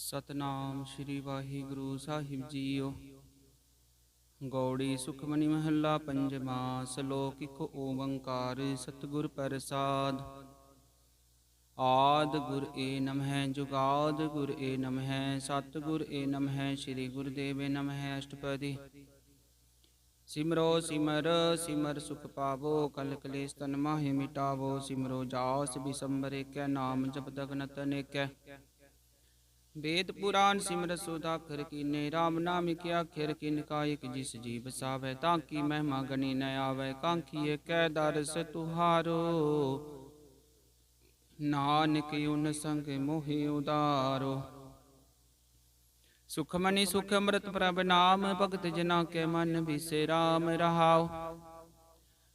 सतनाम श्री वाहिगुरु साहिब जीओ। गौड़ी सुखमणि महला पंजवा। सलोक इक ओंकार सतगुर प्रसाद। आद गुर ए नमः जुगाद गुर ए नमः सतगुर ए नमः श्री गुरुदेव नमः। अष्टपदी। सिमरो सिमर सिमर सुख पावो कल कलेश तन माहि मिटावो। सिमरो जास बिसंबर कै नाम जप गनत अनेकै। वेद पुराण सिमरत सुधाकर कीने राम नाम के आखिर किन कायक जिस जी बसावै। ताकि महिमा गणी न आवै कांखिए कै दरस तुहारो। नानक उन संग मोहि उदारो। सुखमणि सुख अमृत प्रभ नाम भगत जना के मन बिसेराम रहाओ।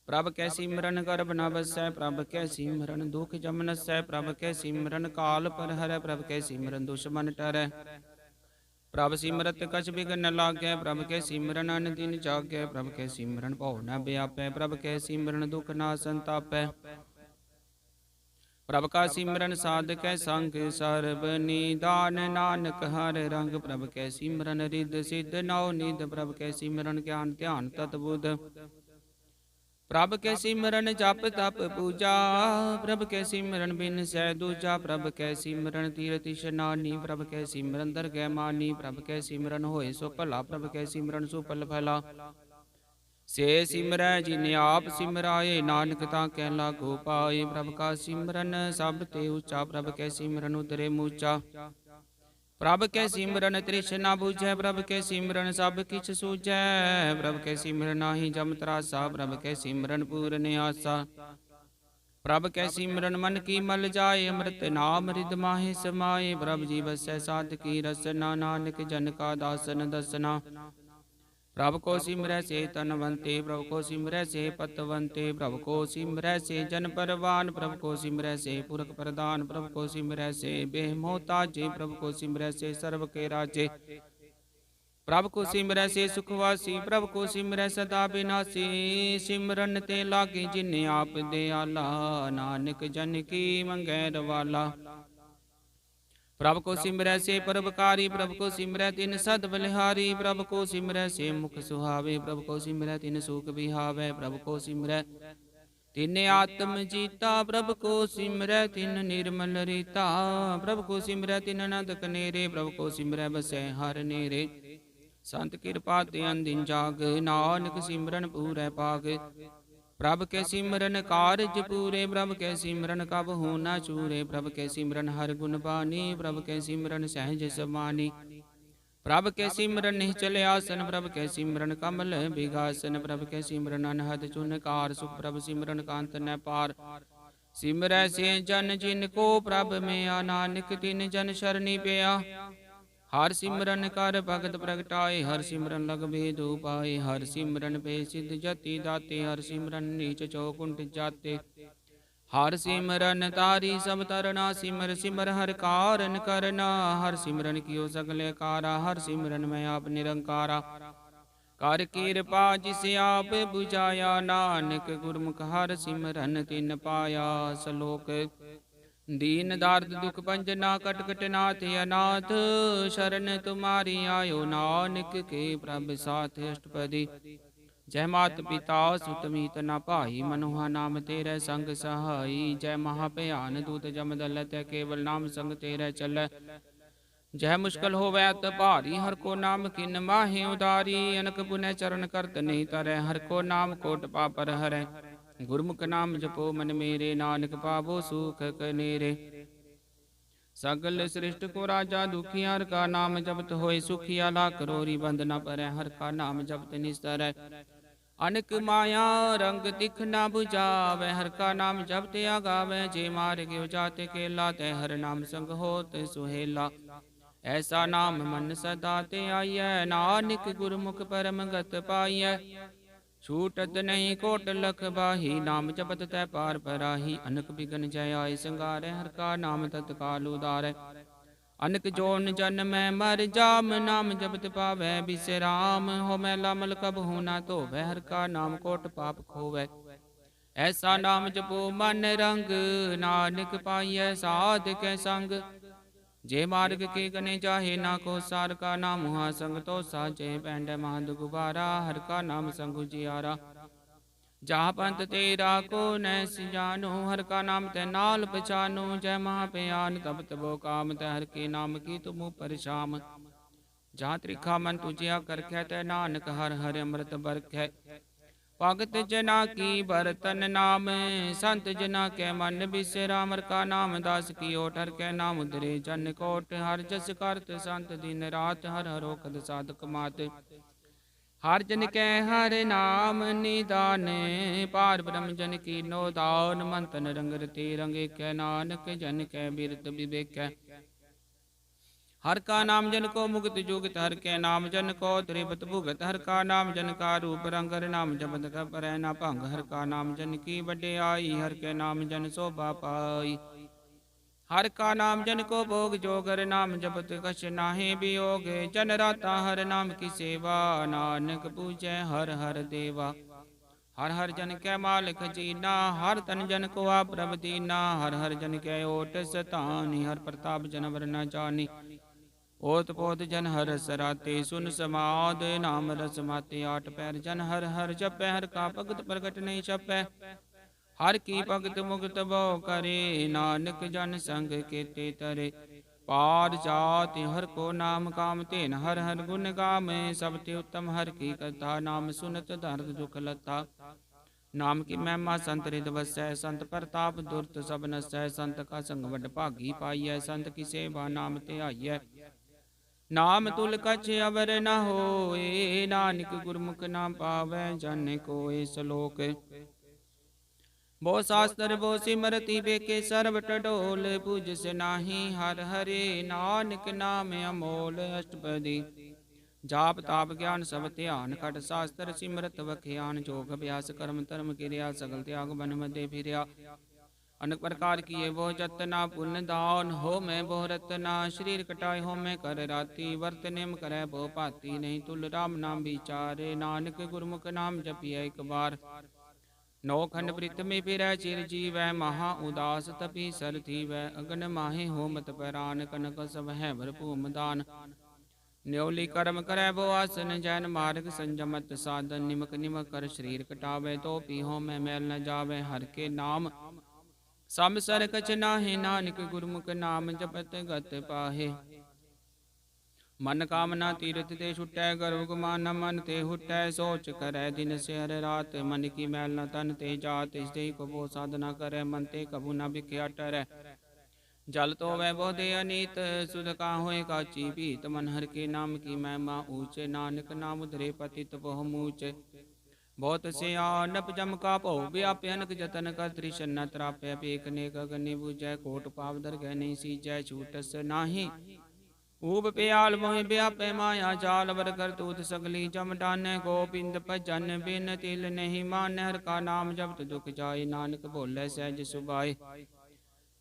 प्रभ कै सिमरन गर्भ न बसै प्रभ कै सिमरन दुख जम नसै। प्रभ कै सिमरन काल पर हरै प्रभ कै सिमरन दुश्मन टरै। प्रभ सिमरत कछ बिघन न लागै प्रभ कै सिमरन अन दिन जागै। प्रभ कै सिमरन भौ न व्यापै प्रभ कै सिमरन दुख ना संतापै। प्रभ का सिमरन साधकै संग सर्ब निदान नानक हर रंग। प्रभ कै सिमरन रिद्ध सिद्ध नौ निध प्रभ कै सिमरन ज्ञान ध्यान तत बुध। प्रभ कै सिमरन जप तप पूजा प्रभ कै सिमरन बिन सै दूजा। प्रभ कै सिमरन तीरथ इशनानी प्रभ कै सिमरन दरगह मानी। प्रभ कै सिमरन होए सो भला प्रभ कै सिमरन सुफल फला। से सिमरै जिने आप सिमराए नानक ताकै लागो पाए। प्रभ का सिमरन सब ते ऊंचा प्रभ कै सिमरन उतरे मूचा। प्रभ कै सिमरन तृष्णा बुझै प्रभ कै सिमरन सब किछ सूझै। प्रभ कै सिमरन नाहि जम त्रासा प्रभ कै सिमरन पूरन आसा। प्रभ कै सिमरन मन की मल जाए अमृत नाम रिद माहि समाए। प्रभ जी बसै साध की रसना नानक जन का दासन दसना। प्रभ को सिमरै से तनवंते प्रभ को सिमरै से पतवंते। प्रभ को सिमरै से जन परवान प्रभ को सिमरै से पुरख प्रदान। प्रभ को सिमरै से बेहमोताजे प्रभ को सिमरै से सर्व के राजे। प्रभ को सिमरै से सुखवासी प्रभ को सिमरै सदा विनाशी। सिमरन ते लागे जिन्हें आप दयाला नानक जन की मंगै रवाला। प्रभ को सिमरै से परोपकारी प्रभ को सिमरै तिन सद बलिहारी। प्रभ को सिमरै से मुख सुहावे प्रभ को सिमरै तिन सुख बिहावै। प्रभ को सिमरै तिन आत्म जीता प्रभ को सिमरै तिन निर्मल रीता। प्रभ को सिमरै तिन नंद कनेरे प्रभ को सिमरै बसै हर नेरे। संत कृपा ते अंदिन जाग नानक सिमरन पूरै पाग। प्रभ के सिमरन कारज पूरे प्रभ के सिमरन कबहु न चूरे। प्रभ के सिमरन हर गुण बानी प्रभ के सिमरन सहज समानी। प्रभ के सिमरन निश्चल आसन प्रभ के सिमरन कमल बिगासन। प्रभ के सिमरन अनहद चुनकार सुख प्रभ सिमरन कांत न पार। सिमरै से जन जिन को प्रभ में नानक तिन जन शरणी पिया। हर सिमरन कर भगत प्रगटाए हर सिमरन लग भेद उपाय। हर सिमरन पे सिद्ध जति दाते हर सिमरन नीच चौकुंठ जाते। हर सिमरन तारी सब तरना सिमर सिमर हर कारण करना। हर सिमरन कियो सगले कारा हर सिमरन में आप निरंकारा। कर कृपा जिसे आप बुझाया नानक गुरमुख हर सिमरन तिन पाया। सलोक दीन दार्द दुख पंजना कटकट नाथ अनाथ। शरण तुम्हारी आयो नानक के प्रभ साथ। अष्टपदी। जय मात पिता सुत मीत न पाई मनोहा नाम तेरे संग सहाई। जय महाभयान दूत जम दल तै केवल नाम संग तेरे चल। जय मुश्किल होवै त भारी हर को नाम किन माहि उदारी। अनक पुनः चरण करत नहीं तरह हर को नाम कोट पापर हरै। गुरमुख नाम जपो मन मेरे नानक पावो सुख कनेरे। सगल सृष्ट को राजा दुखिया हर का नाम जपत होए सुखिया। लाख रोरी बंद न परै हर का नाम जपत निस्तर। अनक माया रंग दिख न बुझावै हर का नाम जपते आगावै। जे मार गयो जाते केला तै हर नाम संग होत सुहेला। ऐसा नाम मन सदा ते आइयै नानक गुरमुख परम गत पाइयै। छूटत नहीं कोट लख बाही नाम जपत तै पार पराही। अनक बिघन जय आय संगारै हर का नाम तत्काल उदारै। अनक जोन जन्म मर जाम नाम जपत पावै बिसराम। हो मैला मल कबहु न धोवै हर का नाम कोट पाप खोवै। ऐसा नाम जपो मन रंग नानक पाइयै साध कै संग। जे मार्ग के गने जाहे ना को सार का नाम मुहा संग तो साजे पैंड महद गुबारा हर का नाम संग जियारा जहाँ पंथ तेरा को नैस जानो हर का नाम ते नाल पहचानो जय महापयान तब तबो काम ते हर के नाम की तुम पर शाम जहाँ त्रिखा मन तुझिया कर तै नानक हर हर अमृत बरख भगत जना की बरतन नाम संत जना के मन बिसरा हर का नाम दास की ओट हर के नाम उधरे जन कोट हर जस करत संत दिन रात हर हर ओखद साधक मात हर जन के हर नाम निदान पार ब्रह्म जन की नो दान मंतन रंग रते रंगे कै नानक जन के बिरत विवेक हर का नाम जन को मुक्त जुगत हर के नाम जन को त्रिपत भुगत हर का नाम जन का रूप रंग हर नाम जपत पर न भंग हर का नाम जन की बड़े आई हर के नाम जन शोभा पाई हर का नाम जन को भोग जोगर नाम जपत कछ नाहे वियोग जन राता हर नाम की सेवा नानक पूजय हर हर देवा हर हर जन कै मालिक जीना हर तन जन को आप प्रभ दीना हर हर जन कै ओट सतानी हर प्रताप जनवर न जानी ओत पोत जन हर सराते सुन समाद नाम रस माते आठ पैर जन हर हर जपै हर का भगत प्रगट नहीं छपै हर की भगत मुक्त बो करे नानक जन संग केते तरे पार जाति हर को नाम काम तेन हर हर गुण गाम सबते उत्तम हर की कथा नाम सुनत दर्द दुख लता नाम की महिमा संत रिद वसै संत प्रताप दुर्त सब नसै संत का संग वड भागी पाइय संत की सेवा नाम ते आइय नाम तुल कछ अवर न होए नानक गुरमुख नाम पावै जन कोय सलोक बो शास्त्र बो सिमरति बेके सर्व टडोल पूज से नाही हर हरे नानक नाम अमोल अष्टपदी जाप ताप ज्ञान सब ध्यान खट शास्त्र सिमरत वख्यान जोग अभ्यास कर्म धर्म क्रिया सगल त्याग बन मध्य फिरया अनेक प्रकार किए वो जतना पुण्य दान हो मैं वो रतना शरीर कटाए हो मैं कर राती वर्त नेम करे वो पाती नहीं तुल राम नाम विचारे नानक गुरमुख नाम जपिए एक बार नौ खंड वृत में फिर चिर जीव महा उदास तपी सर थी वह अगन माहे हो मत पैरान कनक सब है भरपूम दान न्योली कर्म करे वो आसन जैन मार्ग संजमत साधन निमक निमक कर शरीर कटावे तो पी हो मैं मैल न जावे हर के नाम सम सर कछ नाहे नानक गुरमुख नाम जपत गत पाहे मन कामना तीरथ ते छुटै गर्व गुमान मन ते हुटै सोच करे दिन से हर रात मन की मैल न तन ते जात इस को वो साधना करे मन ते कबू न बिख्या टरै जल तो वह वो दे अनीत सुध का होए काची पीत मन हर के नाम की महिमा ऊंचे नानक नाम उधरे पतित बहु मूच बहुत से आनप जम का पो व्याप अनक जतन कर त्रिशन न त्राप्य पेक ने गगनि बुझै कोट पाव दर गहनि सीजै छूटस नाही ऊब प्याल मोह व्याप माया जाल वर कर तूत सगली जम डान गोबिंद भजन बिन तिल नहीं मान हर का नाम जपत दुख जाय नानक बोले सहज सुभाए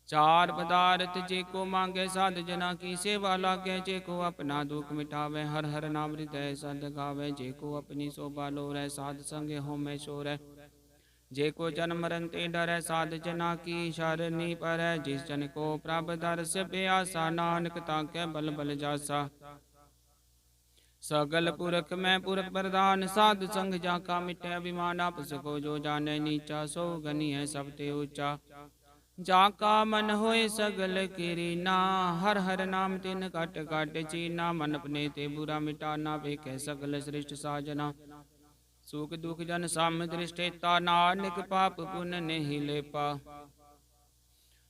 चार पदार्थ जे को मांगे साध जना की सेवा लागे जे को अपना दुख मिटावे हर हर नाम हृदय सद गावे जे को अपनी शोभा लोरै साध संगे हो में शोरै जे को जन्म मरण ते डरै साध जना की शरणी पर जिस जन को प्रभ दर्श प्यासा नानक ताके बल बल जासा सगल पुरख में पुरख प्रधान साध संग जाका मिटे अभिमान आप सको जो जाने नीचा सो गनी है सब ते ऊंचा जाका मन होए सगल किरीना हर हर नाम तिन कट कट चीना मन अपने ते बुरा मिटाना बेखे सगल श्रेष्ठ साजना सुख दुख जन साम दृष्टेता नानक पाप पुण्य नहीं लेपा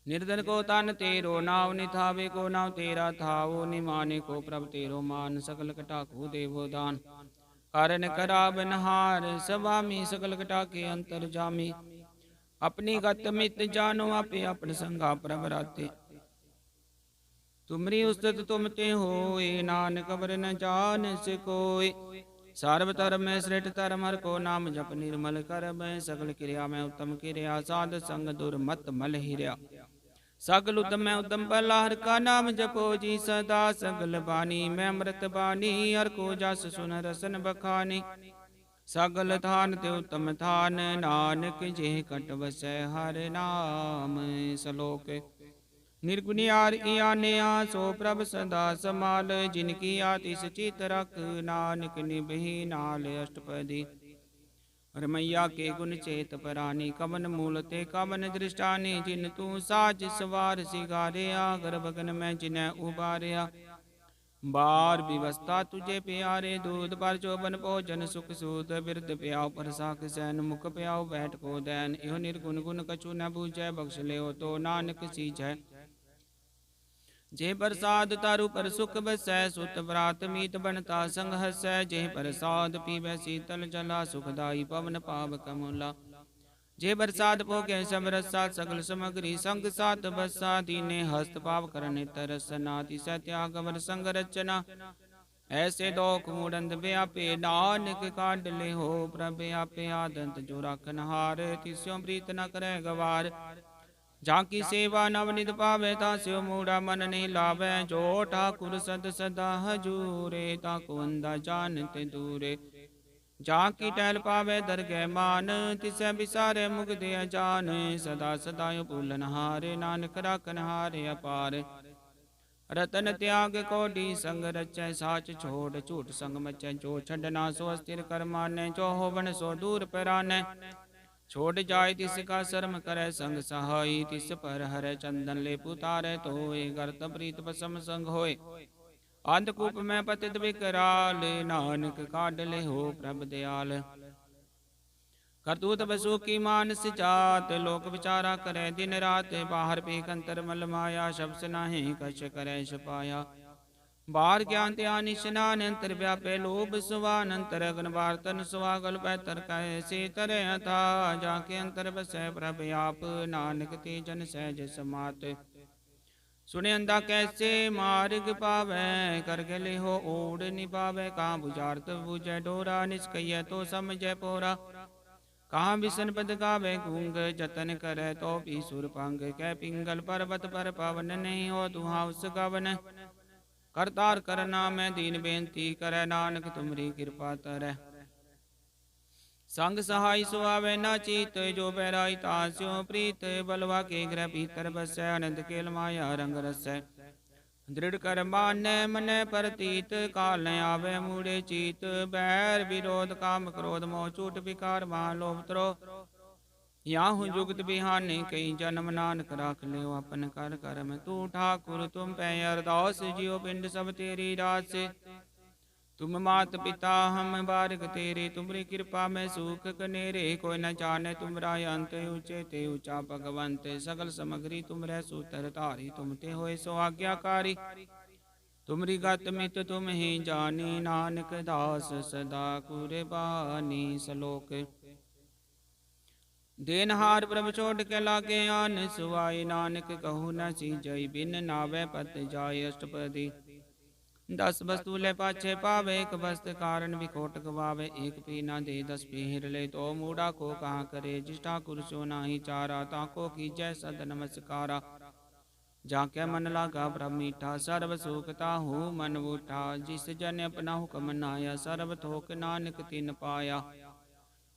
निर्धन को तन तेरो नाव निथावे को नाव तेरा थावो निमाने को प्रभ तेरो मान सकल कटाकू देवो दान कारण करावन हार स्वामी सकल कटाके अंतर जामी अपनी गत मित जानो आपे अपन संगा प्रभराते तुमरी उस्तत तुम ते होए नानक वर न जान से कोय सर्व धर्म में श्रेष्ठ धर्म हर को नाम जप निर्मल कर मैं सकल क्रिया में उत्तम क्रिया साध संग दुर्मत मल हिरया सगल उत्तम में उत्तम भला हर का नाम जपो जी सदा सगल बानी मैं अमृत बानी हर को जस सुन रसन बखानी सगल थान ते उत्तम थान नानक जे कट वसै हर नाम सलोक निर्गुणियार इयानिया सो प्रभ सदा समाल जिनकी आतिस चित रख नानक निबहि नाल अष्टपदी रमैया के गुण चेत परानी कवन मूल ते कवन दृष्टानी जिन तू साज सवार सिगारिया गर्भगन में जिन्हें उबारिया बार विवस्था तुझे प्यारे दूध पर चौबन भोजन सुख सूत बिरद प्याओ परसाख सैन मुख प्याओ बैठ को दैन यो निर्गुण गुण कछु न बूझै बख्श ले तो नानक सीझै जे प्रसाद तारु पर सुख बसै सुत व्रात मीत बनता संग हसै जे प्रसाद पीवै शीतल जला सुखदाई पवन पाव कमला जे बरसात भोगे सब रसा सगल समग्री संग सात बसा दीने हस्त पाव करने तरसना तिसै त्याग वर संग रचना ऐसे दोख मुड़ंद व्यापे नानक काट ले हो प्रभ आपे आदंत जो राखन हार तिस्यों प्रीत न करे गवार जाकी सेवा नवनिध पावे तास्यो मूढ़ा मन नहीं लावे जो ठाकुर सद सदा हजूरे ताको अंदा जानते दूरे जाकी टहल पावे दरगह मान तिसे बिसारे मुगदे जान सदा सदायो भूलन हारे नानक राखन हारे अपार रतन त्याग कोडी संग रचै साच छोड़ झूठ संग मचै जो छड़ना सो अस्थिर कर माने जो होवन सो दूर परानै छोड़ जाय तिसका शर्म करे संग सहाई तिस पर हरे चंदन ले पुतारे तोय गर्त प्रीत बसम संग होय अंधकूप में पतित विकराल नानक काट ले हो प्रभ दयाल करतूत बसु की मानस जात लोक विचारा करे दिन रात बाहर पीक अंतर मल माया शब्द नाही कछ करे छपाया बार ज्ञान त्यान स्नान अंतर व्यापे लोभ सुवान अंतर अग्न वार्तन सुवागल पैतर कैसे तरे था जाके अंतर बसै प्रभ आप नानक ते जन सहज समात सुने अंधा कैसे मार्ग पावे कर गले हो ओढ़ निपावे कहाँ बुझारत बुझे डोरा निष्कैय तो समझे पोरा कहाँ बिसन पद गावे गूंग जतन करे तो भी सुर पंग कै पिंगल पर्वत पर पवन नहीं हो दुहा उस गवन करतार करना मैं दीन बेनती करे नानक तुमरी कृपा तरह संग सहाय सुहावे न चीत जो बैराई तास्यो प्रीत बलवा के ग्रह भीतर बसै आनंद केल माया रंग रसै दृढ़ कर माने मन परतीत काल न आवे मूढ़े चीत बैर विरोध काम क्रोध मोह चूट विकार मान लोभ त्रो याहू जुगत बिहाने कई जन्म नानक राख ले अपन कर करम तू ठाकुर तुम पे अरदास जियो पिंड सब तेरी रास तुम मात पिता हम बारक तेरे तुमरी कृपा में सुख कनेरे कोई न जाने तुमरा अंत ऊंचे ते ऊंचा भगवंत सगल समग्री तुमरे सूतर धारी तुम ते होए सो आज्ञाकारी तुमरी गत मित तुम ही जानी नानक दास सदा कुर्बानी सलोक देनहार प्रभ छोड़ के लागे आन सुवाई नानक कहू न सीजई बिन नावे पत जाय अष्टपदी 10 वस्तु ले पाछे पावे एक वस्त कारण विकोट गवावे एक पी न दे 10 पीर ले तो मूढ़ा को कहाँ करे जिस ठाकुर सो नाही चारा ताको की जय सद नमस्कारा जाके मन लागा प्रभ मीठा सर्व सुखता हो मन उठा जिस जन अपना हुक्म नाया सर्व थोक नानक तिन पाया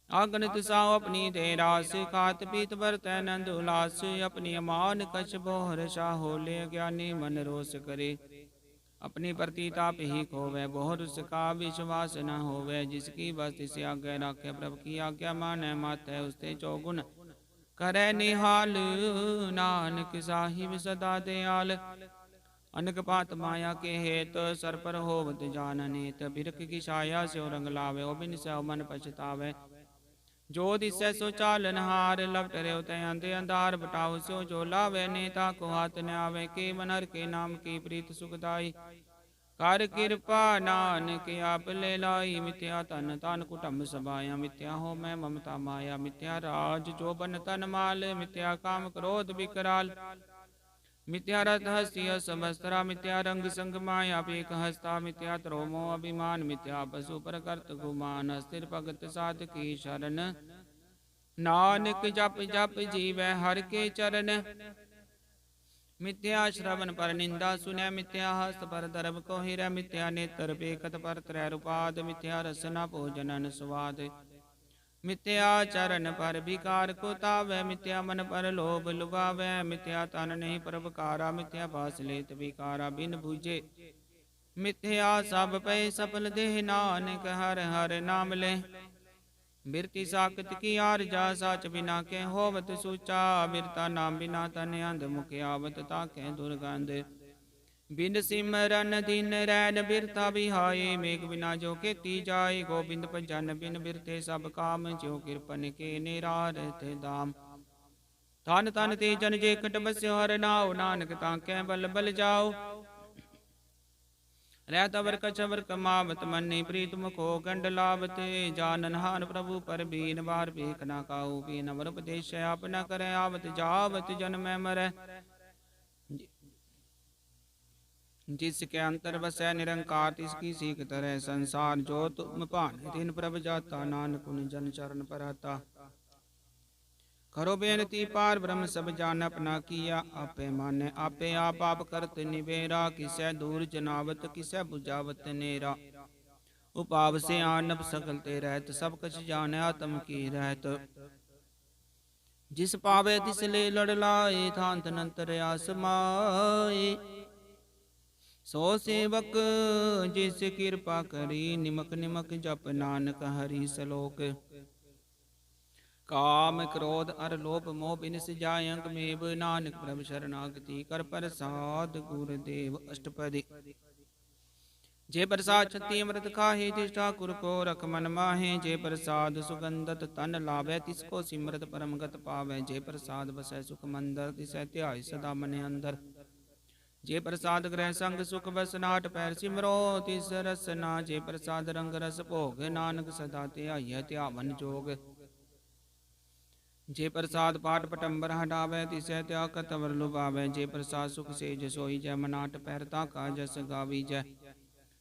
आगनित साव अपनी दे रास खात पीत बरतै नंद उलास अपनी अमान कछ बोहर शाहो ले ज्ञानी मन रोस करे अपनी प्रतीताप ही खोवे बोहर उसका विश्वास न होवे जिसकी बस से आज्ञा रखे प्रभु की आज्ञा माने माते उसते चौगुण करे निहाल नानक साहिब सदा दयाल अनक पात माया के हेत सर पर होवत जाननेत बिरख की छाया से रंग लावे ओ बिन से मन पछतावे जो दिसै सो चालन हार लपट रे उतय अंधे अंधार बटाओ सो जो लावे नेता को हाथ न आवे के मनर के नाम की प्रीत सुखदाई कर कृपा नानक आप ले लाई मिथ्या तन तन कुटुंब सभाया मिथ्या हो मैं ममता माया मिथ्या राज जो बन तन माल मिथ्या काम क्रोध विकराल मिथ्या रथ हस्तिय समस्तरा मिथ्या रंग संग माया पेक हस्ता मिथ्या त्रोमो अभिमान मिथ्या पशु पर कर्त गुमान अस्थिर भगत साध की शरण नानक जप जप जीवै हर के चरण मिथ्या श्रवण पर निंदा सुनै मिथ्या हस्त पर दर्भ को हिरै मिथ्या नेत्र पेकत पर त्रय रूपाद मिथ्या रसना भोजन स्वाद ਮਿਥਿਆ ਚਰਨ ਪਰ ਵਿਕਾਰ ਕੋ ਤਾਵੈ, ਮਿਥਿਆ ਮਨ ਪਰ ਲੋਭ ਲੁਭਾਵੈ, ਮਿਥਿਆ ਤਨ ਨਹੀਂ ਪ੍ਰਭਕਾਰਾ, ਮਿਥਿਆ ਬਾਸ ਲੇਤ ਵਿਕਾਰਾ ਬਿਨ ਬੂਝੇ, ਮਿਥਿਆ ਸਭ ਪੈ ਸਫਲ ਦੇਹ, ਨਾਨਕ ਹਰ ਹਰ ਨਾਮ ਲੈ। ਬਿਰਤੀ ਸਾਖਤ ਕੀ ਆਰਜਾ, ਸਾਚ ਬਿਨਾ ਕੇ ਹੋਵਤ ਸੂਚਾ, ਬਿਰਤਾ ਨਾਮ ਬਿਨਾ ਤਨ ਅੰਧ, ਮੁਖ ਆਵਤ ਤਾਕੇ ਦੁਰਗੰਧ। ਬਿਨ ਸਿਮਰਨ ਦਿਨ ਰੈਨ ਬਿਰਤਾ ਬਿਹਾਏ, ਮੇਘ ਬਿਨਾ ਜੋ ਕੀਤੀ ਜਾਏ, ਗੋਬਿੰਦ ਭਜਨ ਬਿਨ ਬਿਰਤੇ ਸਭ ਕਾਮ, ਜਿਉ ਕਿਰਪਨ ਕੇ ਨਿਰਾਰਥ ਦਾਮ। ਧਨ ਧਨ ਤੇ ਜਨ ਜੇ ਕਟ ਬਸਿਓ, ਹਰ ਨਾਉ ਨਾਨਕ ਤਾਂਕੈ ਬਲ ਬਲ ਜਾਓ। ਰਹਿਤ ਅਵਰ ਕਛਵਰ ਕਮਾਵਤ, ਮਨੀ ਪ੍ਰੀਤ ਮੁਖੋ ਗੰਡ ਲਾਵਤ, ਜਾਨਨ ਹਾਨ ਪ੍ਰਭੂ ਪਰ ਬੀਨ, ਬਾਰ ਭੀਖ ਨਾ ਕਾਉ, ਬੀਨ ਅਵਰ ਉਪਦੇਸ਼ ਆਪ ਨ ਕਰੈ, ਆਵਤ ਜਾਵਤ ਜਨਮੈ ਮਰੈ। जिस के अंतर बसै निरंकार, तिसकी सीख तरह संसार, जो तुम भाने तिन प्रभ जाता, नानक उन जन चरण पराता। करो बेनती पार ब्रह्म सब जान, अपना किया आपे माने, आपे आप करत निबेरा, किसै दूर जनावत किसै बुझावत नेरा। उपाव से आनब सकल ते रहत, सब कछ जाने आत्म की रहत। जिस पावे तिस ले लड़ लाए, थांत नंतर आसमाए। सो सेवक जिस कृपा करी, निमक निमक जप नानक हरि सलोक। काम क्रोध अर लोभ मोह बिन सिजाय, अंग मेव नानक प्रभ शरणागति, कर प्रसाद गुरुदेव अष्टपदी। जे प्रसाद छत्ती अमृत खाहे, तिस ठाकुर को रख मन माहे, जे प्रसाद सुगंधत तन लावै, तिसको सिमरत परम गत पावै। जे प्रसाद बसै सुख मंदर, तिसै ध्याय सदा मन अंदर। जे प्रसाद ग्रह संग सुख बसनाट, पैर सिमरो तिस रसना। जे प्रसाद रंग रस भोग, नानक सदा ध्याइयै ध्यावन जोग। जे प्रसाद पाठ पटंबर हटावै, तिसै त्याग कतवर लुभावै। जे प्रसाद सुख सेज सोई, जय मनाट पैर ताका जस गावी जय।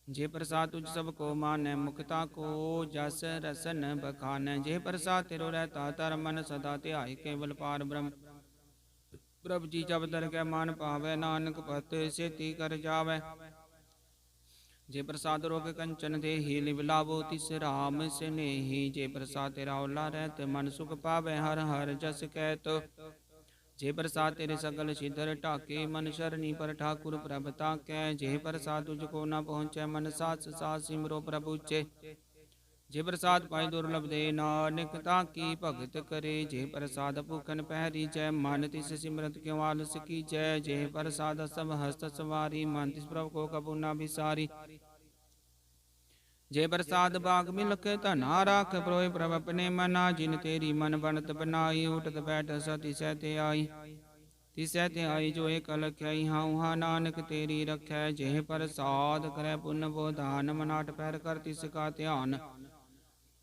जे प्रसाद तुझ सब को मानै, मुक्ता को जस रसन बखानै। जे प्रसाद तिरो रहता तर मन, सदा ध्याय केवल पार ब्रह्म। प्रभु जी जब दर के मान पावै, नानक पत सेती कर जावै। जे प्रसाद रोग कंचन देहि, लिव लावो तिस राम स्नेही। जे प्रसाद तेरा ओला रहत, मन सुख पावै, हर हर जस कहत। जे प्रसाद तेरे सगल सिद्धर ढाके, मन शरणी पर ठाकुर प्रभ ताकै। जे प्रसाद तुझको न पहुँचै, मन सास सास सिमरो प्रभु चे। जे प्रसाद पाई दुर्लभ दे, नानक ताकी भगत करे। जे प्रसाद भूखन पहरी जय, मन तिस सिमरत क्यों आलस की जय। जे प्रसाद सब हस्त सवारी, मन तिस प्रभु को कबू न बिसारी। जे प्रसाद बाग मिलक धना राख, प्रोय प्रभ अपने मना। जिन तेरी मन बनत बनाई, उठत बैठ सती सहते आई। तिसै ते आई जो एक लख्याई, हाँ उहाँ नानक तेरी रखै। जे प्रसाद करे पुण्य बोधान, मनाट पैर कर तिसका ध्यान।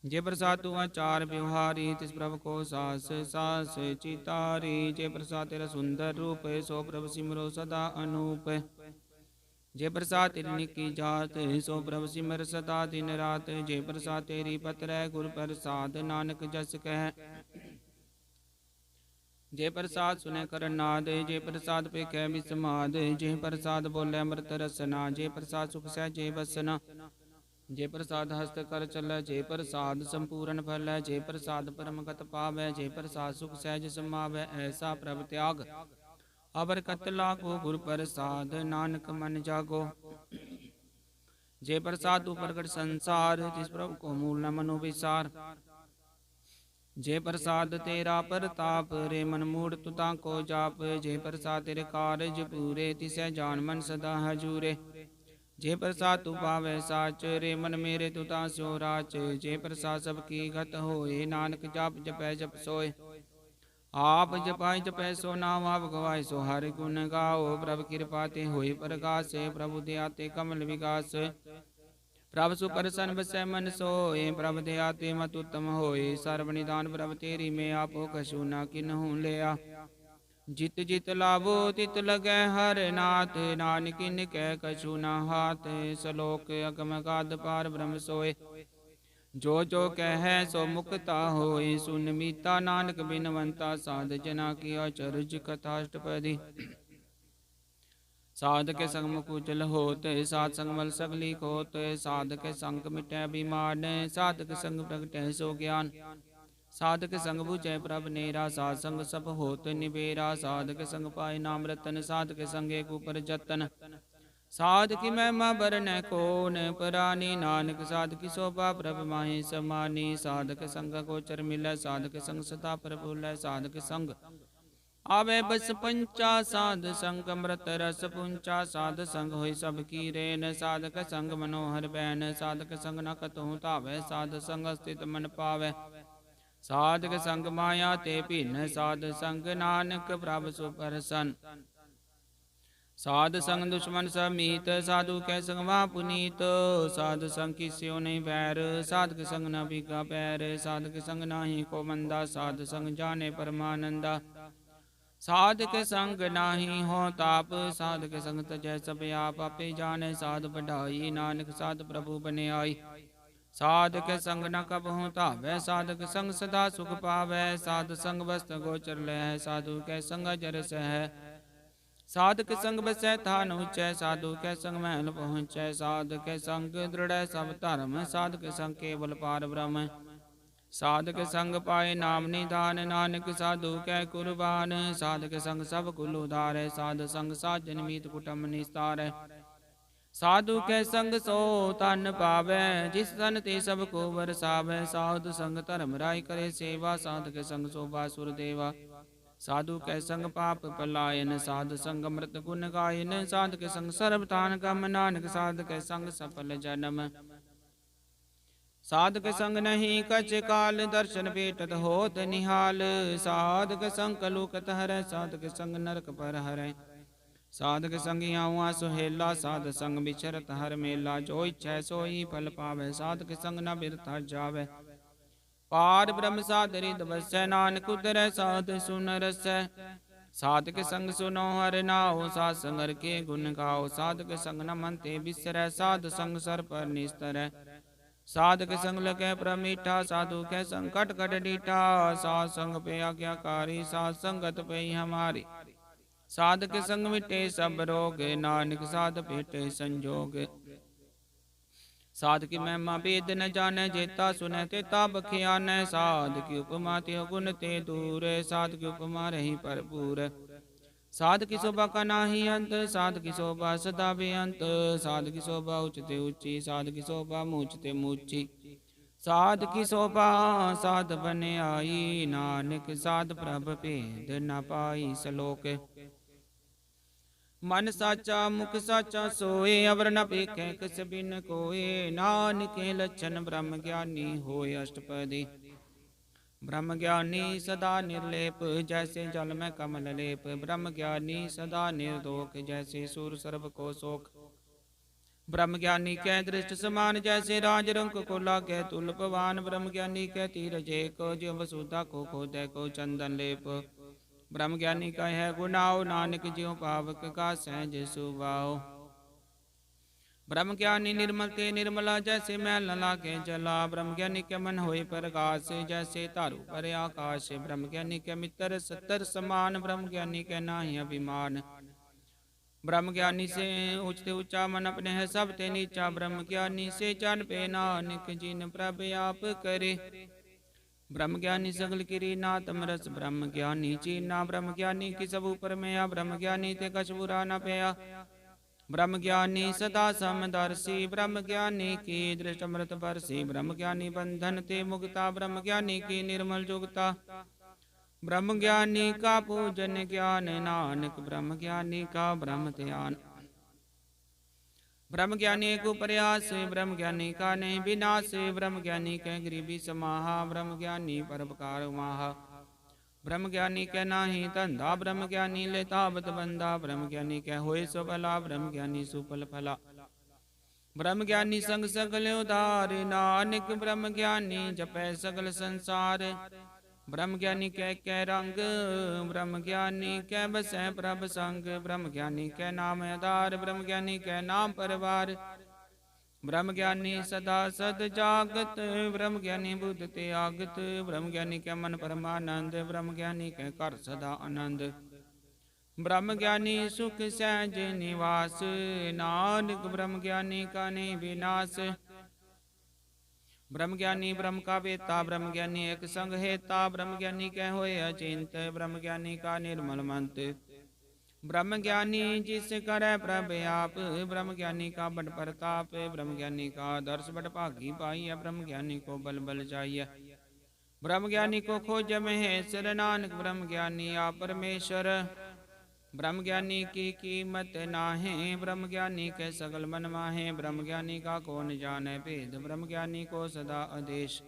जे प्रसाद तू आचार व्यवहारी, तिस प्रभु को सास सास चितारी। जे प्रसाद तेरा सुंदर रूप, सो प्रभु सिमरो सदा अनूप। जे प्रसाद तेरी निकी जात, सो प्रभु सिमर सदा दिन रात। जे प्रसाद तेरी पत्र गुर प्रसाद, नानक जस कह। जे प्रसाद सुने कर नाद, जे प्रसाद पे कह विस्माद। जे प्रसाद बोले अमृत रसना, जे प्रसाद सुख सहजे बसना। जे प्रसाद हस्त कर चलै, जे प्रसाद संपूर्ण फलै। जे प्रसाद परमगत पावै, जे प्रसाद सुख सहज समावै। ऐसा प्रभ त्याग अवर कत लागो, गुर प्रसाद नानक मन जागो। जे प्रसाद तू प्रगट संसार, तिस प्रभु को मूल न मनो विसार। जे प्रसाद तेरा परताप, रे मन मूढ़ तू ताको जाप। जे प्रसाद तेरे कारज पूरे, तिसै जान मन सदा हजूरे। जे प्रसाद तू पावै साच, रे मन मेरे तू तास्यो राच। जे प्रसाद सबकी गत होए, नानक जाप जपै जप सोए। आप जपाय जपै सो नाम, आप गवाए सो हर गुण गाओ। प्रभु कृपा ते होई प्रकाश, प्रभु दया ते कमल विकास। प्रभु सुप्रसन्न बसै मन सोए, प्रभु दया ते मत उत्तम होए। सर्व निधान प्रभु तेरी, मैं आपो कछु न किन्हूँ लिया। जित जित लावो तित लगै, हर नाथ नानक कह कछु न हाथ। सलोक अगम गाध पार ब्रह्म सोए, जो जो कह सो मुक्ता होए। सुन मीता नानक बिनवंता, साध जना की अचरज कथाष्टपदी। साध के संग मुख उजल होत, साध संग मल सगली खोत। साध के संग मिटै अभिमान, साधक संग प्रगटै सो ज्ञान। साधक संग बुझै प्रभ नेरा, साध संग सब होत निबेरा। साधक संग पाए नाम रतन, साधक संग एक ऊपर जतन। साध की महिमा बरनै कोन, परानी नानक साध की शोभा प्रभ माहि समानी। साधक संग गोचर मिलै, साधक संग सदा प्रफुल्लै। साधक संग आवे बस पंचा, साध संग अमृत रस पुंचा। साध संग होई सब की रेन, साधक संग मनोहर बैन। साधक संग न कतहु धावै, साध संग स्थित मन पावै। साधक संग माया ते भिन्न, साध संग नानक प्रभ सुपरसन। साध संग दुश्मन समीत, साधु कै संग महा पुनीत। साध संग किस्यो नहीं बैर, साधक संग न बिगा पैर। साधक संग नाही को मंदा, साध संग जाने परमानंदा। साधक संग नाही हो ताप, साधक संग तजै सब आप। आपे जाने साध बढ़ाई, नानक साध प्रभु बने आई। साधक संग न कबहु धावै, साधक संग सदा सुख पावै। साध संग वस्त गोचर लहै, साधु कै संग जरस है। साधक संग बसै थान ऊँचै, साधु कै संग महल पहुँचै। साधक संग दृढ़ सब धर्म, साधक संग केवल पार ब्रह्म। साधक संग पाए नाम निधान, नानक साधु कै कुर्बान। साधक संग सब कुल उधारै, साध संग साजन मीत कुटुम निस्तारै। साधु कै संग सो तन पावै, जिस तन ते सब को बरसावै। साधु संग धर्म राय करे सेवा, साधक संग शोभा सुर देवा। साधु कै संग पाप पलायन, साध संग अमृत गुण गायन। साधक संग सर्ब तान गम, नानक साधक संग सफल जन्म। साधक संग नहीं कछ काल, दर्शन भेटत होत निहाल। साधक संग कलुकत हरै, साधक संग नरक पर हरै। साधक संग आवा सुहेला, साध संग बिचरत हर मेला। जो इच्छै सोई फल पावै, साधक संग न बिरथा जावै। पार ब्रह्म साध रिद बसै, नानक उतरै साध सुन रसै। साधक संग सुनो हर नाओ, साध संग हर के गुण गाओ। साधक संग न मन ते बिसरै, साध संग सर पर निस्तरै। साधक संग लगे प्रमीठा, साधु कै संग कट कट डीठा। साध संग पे आज्ञाकारी, साध संगत पे हमारी। साधक संग मिटे सब रोग, नानक साध भेटे संजोग। साध की महिमा वेद न जानै, जेता सुनै तेता बखियानै। साध की उपमा त्यो गुण ते दूर, साध की उपमा रही भरपूर। साध की शोभा का नाही अंत, साध की शोभा सदा बेअंत। साध की शोभा उच्चते ऊंची, साध की शोभा मूचते मूची। साध की शोभा साध बन आई, नानक साध प्रभ भेद न पाई। सलोक मन साचा मुख साचा सोए, अवर न पेखै कस बिन कोए। नानक लक्षण ब्रह्म ज्ञानी होए अष्टपदी। ब्रह्म ज्ञानी सदा निर्लेप, जैसे जल में कमल लेप। ब्रह्म ज्ञानी सदा निर्दोष, जैसे सूर सर्व को शोक। ब्रह्म ज्ञानी कै दृष्ट समान, जैसे राज रंक को लागे तुल पवान। ब्रह्म ज्ञानी कै तीरज एक, ज्यों वसुधा को खोदै को चंदन लेप। ब्रह्म ज्ञानी का है गुनाओ, नानक ज्यों पावक का सहज सुभाओ। ब्रह्म ज्ञानी निर्मल ते निर्मला, जैसे मैल न लागे जला। ब्रह्म ज्ञानी के मन होए प्रकाश, जैसे तारू पर आकाश। ब्रह्म ज्ञानी के मित्र सत्तर समान, ब्रह्म ज्ञानी के नाहि अभिमान। ब्रह्म ज्ञानी से ऊंचते ऊंचा, मन अपने है सब ते नीचा। ब्रह्म ज्ञानी से जान पे नानक, जिन प्रभ आप करे। ब्रह्म ज्ञानी सगल किरी नातम रस, ब्रह्म ज्ञानी चीना। ब्रह्म ज्ञानी की सब ऊपर में, ब्रह्म ज्ञानी ते कछ बुरा न पया। ब्रह्म ज्ञानी सदा समदर्शी, ब्रह्म ज्ञानी की दृष्ट अमृत बरसी। ब्रह्म ज्ञानी बंधन ते मुक्ता, ब्रह्म ज्ञानी की निर्मल जुगता। ब्रह्म ज्ञानी का पूजन ज्ञान, नानक ब्रह्म ज्ञानी का ब्रह्म ध्यान। ब्रह्म ज्ञानी को प्रयास, ब्रह्म ज्ञानी का नहीं विनाश। ब्रह्म ज्ञानी के गरीबी समाहा, ब्रह्म ज्ञानी परोपकार माहा। ब्रह्म ज्ञानी के नाही धंधा, ब्रह्म ज्ञानी लेता बत बंदा। ब्रह्म ज्ञानी के होए सो भला, ब्रह्म ज्ञानी सुफल फला। ब्रह्म ज्ञानी संग सगल उधार, नानक ब्रह्म ज्ञानी जपै सगल संसार। ब्रह्म ज्ञानी कै रंग, ब्रह्म ज्ञानी कै बसै प्रभ संग। ब्रह्म ज्ञानी कै नाम आधार, ब्रह्म ज्ञानी कै नाम परवार। ब्रह्म ज्ञानी सदा सद जागत, ब्रह्म ज्ञानी बुद्ध ते आगत। ब्रह्म ज्ञानी कै मन परमानंद, ब्रह्म ज्ञानी कै कर सदा आनंद। ब्रह्म ज्ञानी सुख सहज निवास, नानक ब्रह्म ज्ञानी का नहीं विनाश। ब्रह्म ज्ञानी ब्रह्म का वेता, ब्रह्म ज्ञानी एक संग हेता, ब्रह्म ज्ञानी कह होए अचिंत, ब्रह्म ज्ञानी का निर्मल मंत। ब्रह्म ज्ञानी जिस करे प्रभ आप, ब्रह्म ज्ञानी का बड़ प्रताप, ब्रह्म ज्ञानी का दर्श बड़ भागी पाइय, ब्रह्म ज्ञानी को बल बल चाहिए। ब्रह्म ज्ञानी को खोज महेश्वर, नानक ब्रह्म ज्ञानी आप परमेश्वर। ब्रह्म ज्ञानी की कीमत नाहे, ब्रह्म ज्ञानी के सगल मन माहे, ब्रह्म ज्ञानी का कौन जाने भेद, ब्रह्म ज्ञानी को सदा आदेश।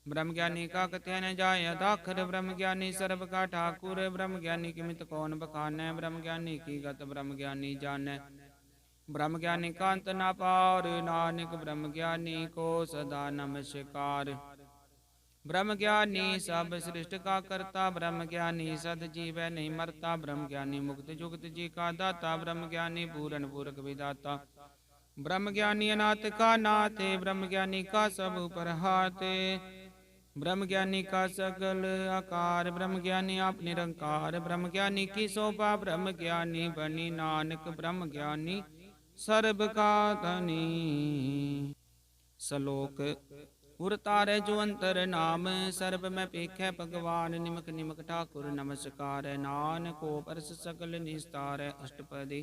ब्रह्म ज्ञानी का कथ्य न जाय दाखर, ब्रह्म ज्ञानी सर्व का ठाकुर, ब्रह्म ज्ञानी की मित कौन बखाने, ब्रह्म ज्ञानी की गत ब्रह्म ज्ञानी जाने। ब्रह्म ज्ञानी का अंत न पार, नानक ब्रह्म ज्ञानी को सदा नमस्कार। ब्रह्म ज्ञानी सब सृष्टि का करता, ब्रह्म ज्ञानी सद जीव नहीं मरता, ब्रह्म ज्ञानी मुक्त जुगत जी का दाता, ब्रह्म ज्ञानी पूरन पूरक विदाता। ब्रह्म ज्ञानी अनाथ का नाथ, ब्रह्म ज्ञानी का सब ऊपर हाथ, ब्रह्म ज्ञानी का सकल आकार, ब्रह्म ज्ञानी आप निरंकार, ब्रह्म ज्ञानी की शोभा, ब्रह्म ज्ञानी बनी नानक, ब्रह्म ज्ञानी सर्व का धनी। श्लोक उर तारे जो अंतर नाम, सर्ब में पेखै भगवान, निमक निमक ठाकुर नमस्कार, नान को परस सकल निस्तार। अष्टपदी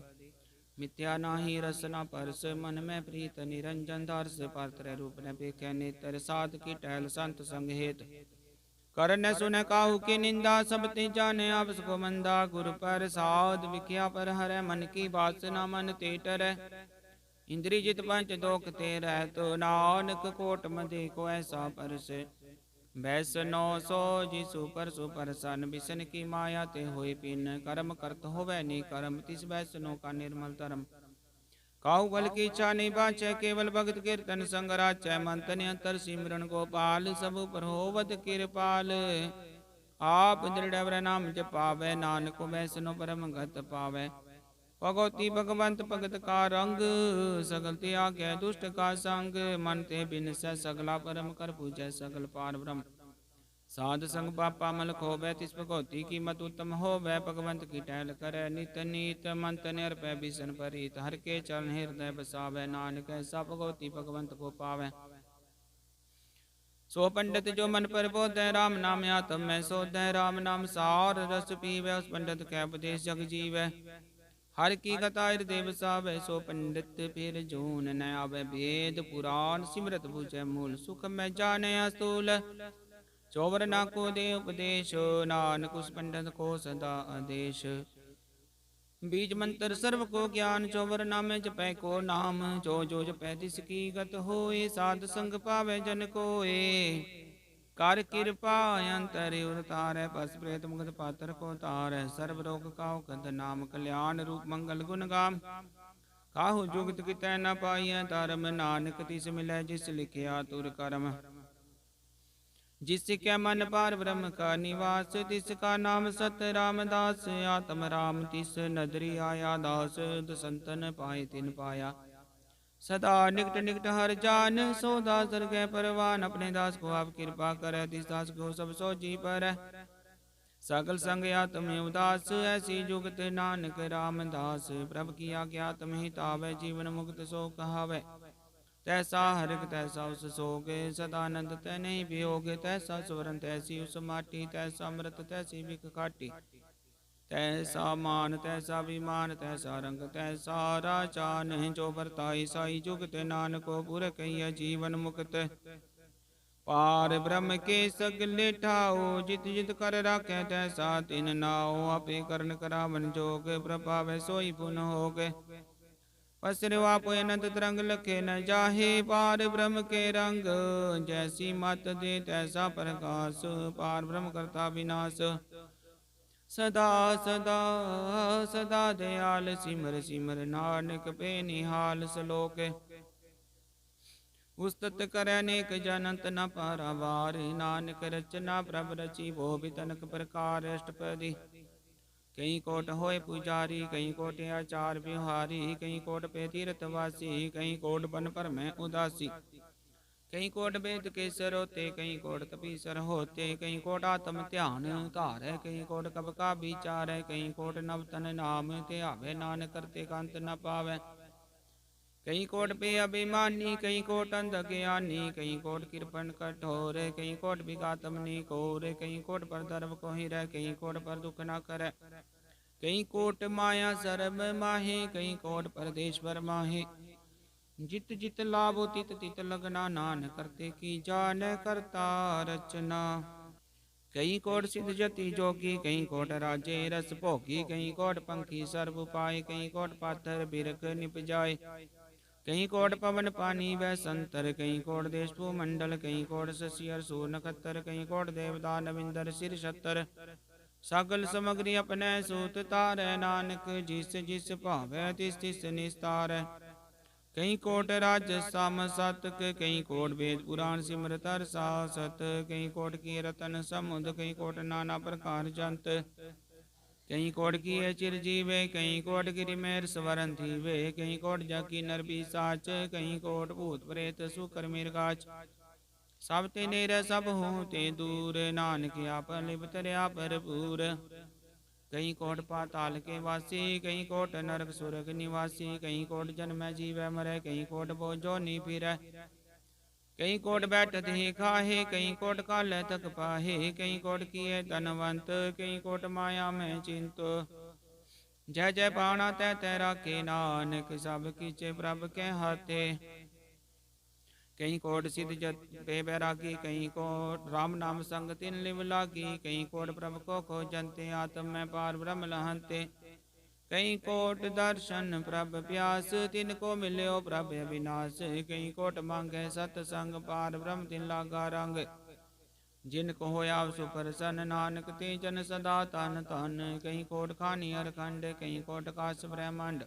मिथ्या नाही रसना परस, मन में प्रीत निरंजन दर्श, पात्र रूप न पेखै नेतर, साध की टहल संत संग हेत, कर न सुन काहू की निंदा, सब ते जाने आपस को मंदा, गुरु पर साध विख्या पर हरै, मन की वासना मन ते टरै। इंद्री जित पंच दोख ते रहतो, नानक कोट मदे को ऐसा परस, वैसनो सो जिसु परसु परसन, बिसन की माया ते होए पिन, कर्म करत होवै नी कर्म, तिस वैसनो का निर्मल धर्म। काहू बल की इच्छा नहीं बाचै, केवल भगत कीर्तन संग राचै, मन तन अंतर सिमरन गोपाल, सब पर होवत कृपाल। आप दृढ़ वर नाम जपावै, नानक वैसनो परम गत पावै। भगवती भगवंत भगत का रंग, सगल त्याग दुष्ट का संग, मन ते बिन सै सगला परम कर पूजै सकल पार ब्रह्म। साध संग पापा मल खोवै, तिस भगवती की मत उत्तम होवै, भगवंत की टहल करै नित नीत, मन तन अर्पै बिसन परीत, हर के चरण हृदय बसावै, नानक ऐसा भगवती भगवंत को पावै। सो पंडित जो मन पर बोधै, राम नाम आत्म में सोधै, राम नाम सार रस पीवै, उस पंडित कै उपदेश जग जीवै। हर की कथा हृदय बसावै, सो पंडित फिर जून न आवे, वेद पुराण सिमरत बुझै मूल, सुख में जाने अस्तूल। चौवर ना को दे उपदेश, नानक उस पंडित को सदा आदेश। बीज मंत्र सर्व को ज्ञान, चौवर नामे जपै को नाम, जो जो जपै तिसकी गत होए, साध संग पावै जन कोए। कर कृपा अंतर उतारै, पस प्रेत मुगत पात्र को तारै, सर्व रोग काहू कद नाम, कल्याण रूप मंगल गुण गाम। काहू जुगत कितै न पाइय धर्म, नानक तिस मिलै जिस लिखिया तुर कर्म। जिसके मन पार ब्रह्म का निवास, तिसका नाम सत रामदास, आत्म राम तिस नदरी आया दास, संतन पाए तिन पाया। सदा निकट निकट हर जान, सो दास दरगह परवान, अपने दास को आप कृपा करे, तिस दास को सब सो जी पर। सकल संग आत्म उदास, ऐसी जुगत नानक रामदास, प्रभु की आज्ञा आत्म हित आवे, जीवन मुक्त सो कहावे। तैसा हरिक तैसा उस सोग, सदानंद तै नहीं वियोग, तैसा स्वरन तैसी उस माटी, तैसा अमृत तैसी बिक काटी। तैसा मान तैसा विमान, तैसा रंग तैसा राचान, जो बरताई साई जुगत, नानको पुर कहिय जीवन मुक्त। पार ब्रह्म के सगले ठाओ, जित जित कर राखे तैसा तिन नाओ, आपे करण करावन जोग, प्रभाव सोई पुन होग। पसरो आप अनंत तरंग लखे न जाहे, पार ब्रह्म के रंग, जैसी मत दे तैसा प्रकाश, पार ब्रह्म करता विनाश। सदा सदा सदा दयाल, सिमर सिमर नानक पे निहाल। श्लोक उस्तत करे अनेक जनंत न पारावार, नानक रचना प्रभ रची वो भी तनक प्रकार। अष्टपदी कई कोट होए पुजारी, कई कोट आचार बिहारी, कई कोट पे तीर्थवासी, कई कोट बन पर में उदासी। कई कोट वेद के सर होते, कई कोट तपीसर होते, कई कोट आत्म ध्यान धारे, कई कोट कब का विचार, कई कोट नवतन नाम ते आवे, नानक करते कांत न पावे। कई कोट पे अभिमानी, कई कोट अंध ज्ञानी, कई कोट कृपण कठोर, कई कोट विघातम निकोर, कई कोट पर धर्म को ही रह, कई कोट पर दुख न करे, कई कोट माया सर्व माहे, कई कोट परदेश्वर माहे। जित जित लाभो तित तित लगना, नान करते की जान करता रचना। कई कोट सिद्ध जति जोगी, कई कोट राजे रस भोगी, कई कोट पंखी सर्व उपाय, कई कोट पाथर बिरक निप जाय, कई कोट पवन पानी वह संतर, कई कोट देश भूमंडल, कई कोट शशि और सूर नक्षत्र, कई कोट देवता नविंदर सिर छतर, सगल समग्री अपने सूत तारै, नानक जिस जिस भावै तिस तिस निस्तार। कई कोट राज साम सातक, कई कोट वेद पुराण सिमरत हर सासत, कई कोट की रतन समुद, कई कोट नाना प्रकार जंत, कई कोट की चिरजीवे, कई कोट गिरि मेर स्वरन थीवे, कई कोट जाकी नर पिशाच, कई कोट भूत प्रेत सुकर मृगाच, सब ते नेर सब हों ते दूर, नानक आप लिप तरया भरपूर। कई कोट पाताल के वासी, कई कोट नरक सुरग निवासी, कई कोट जन्म जीवै मरै, कई कोट बोझो नी फिरै, कई कोट बैठत ही खाहे, कई कोट काल तक पाहे, कई कोट किए धनवंत, कई कोट माया में चिंत, जय जय पाणा तै तै राखे, नानक सब कीचे प्रभ के हाथे। कई कोट सिद्ध जत पे बैरागी, कई कोट राम नाम संग तिन लिव लागी, कई कोट प्रभु को खोजंते, आत्म में पार ब्रह्म लहंते, कई कोट दर्शन प्रभ प्यास, तिन को मिल्यो प्रभ अविनाश, कई कोट मांगे सतसंग, पार ब्रह्म तिन लागा रंग, जिनको होया सुप्रसन्न, नानक ते जन सदा तन तन, कई कोट खानी अरखंड, कई कोट काश ब्रह्मांड,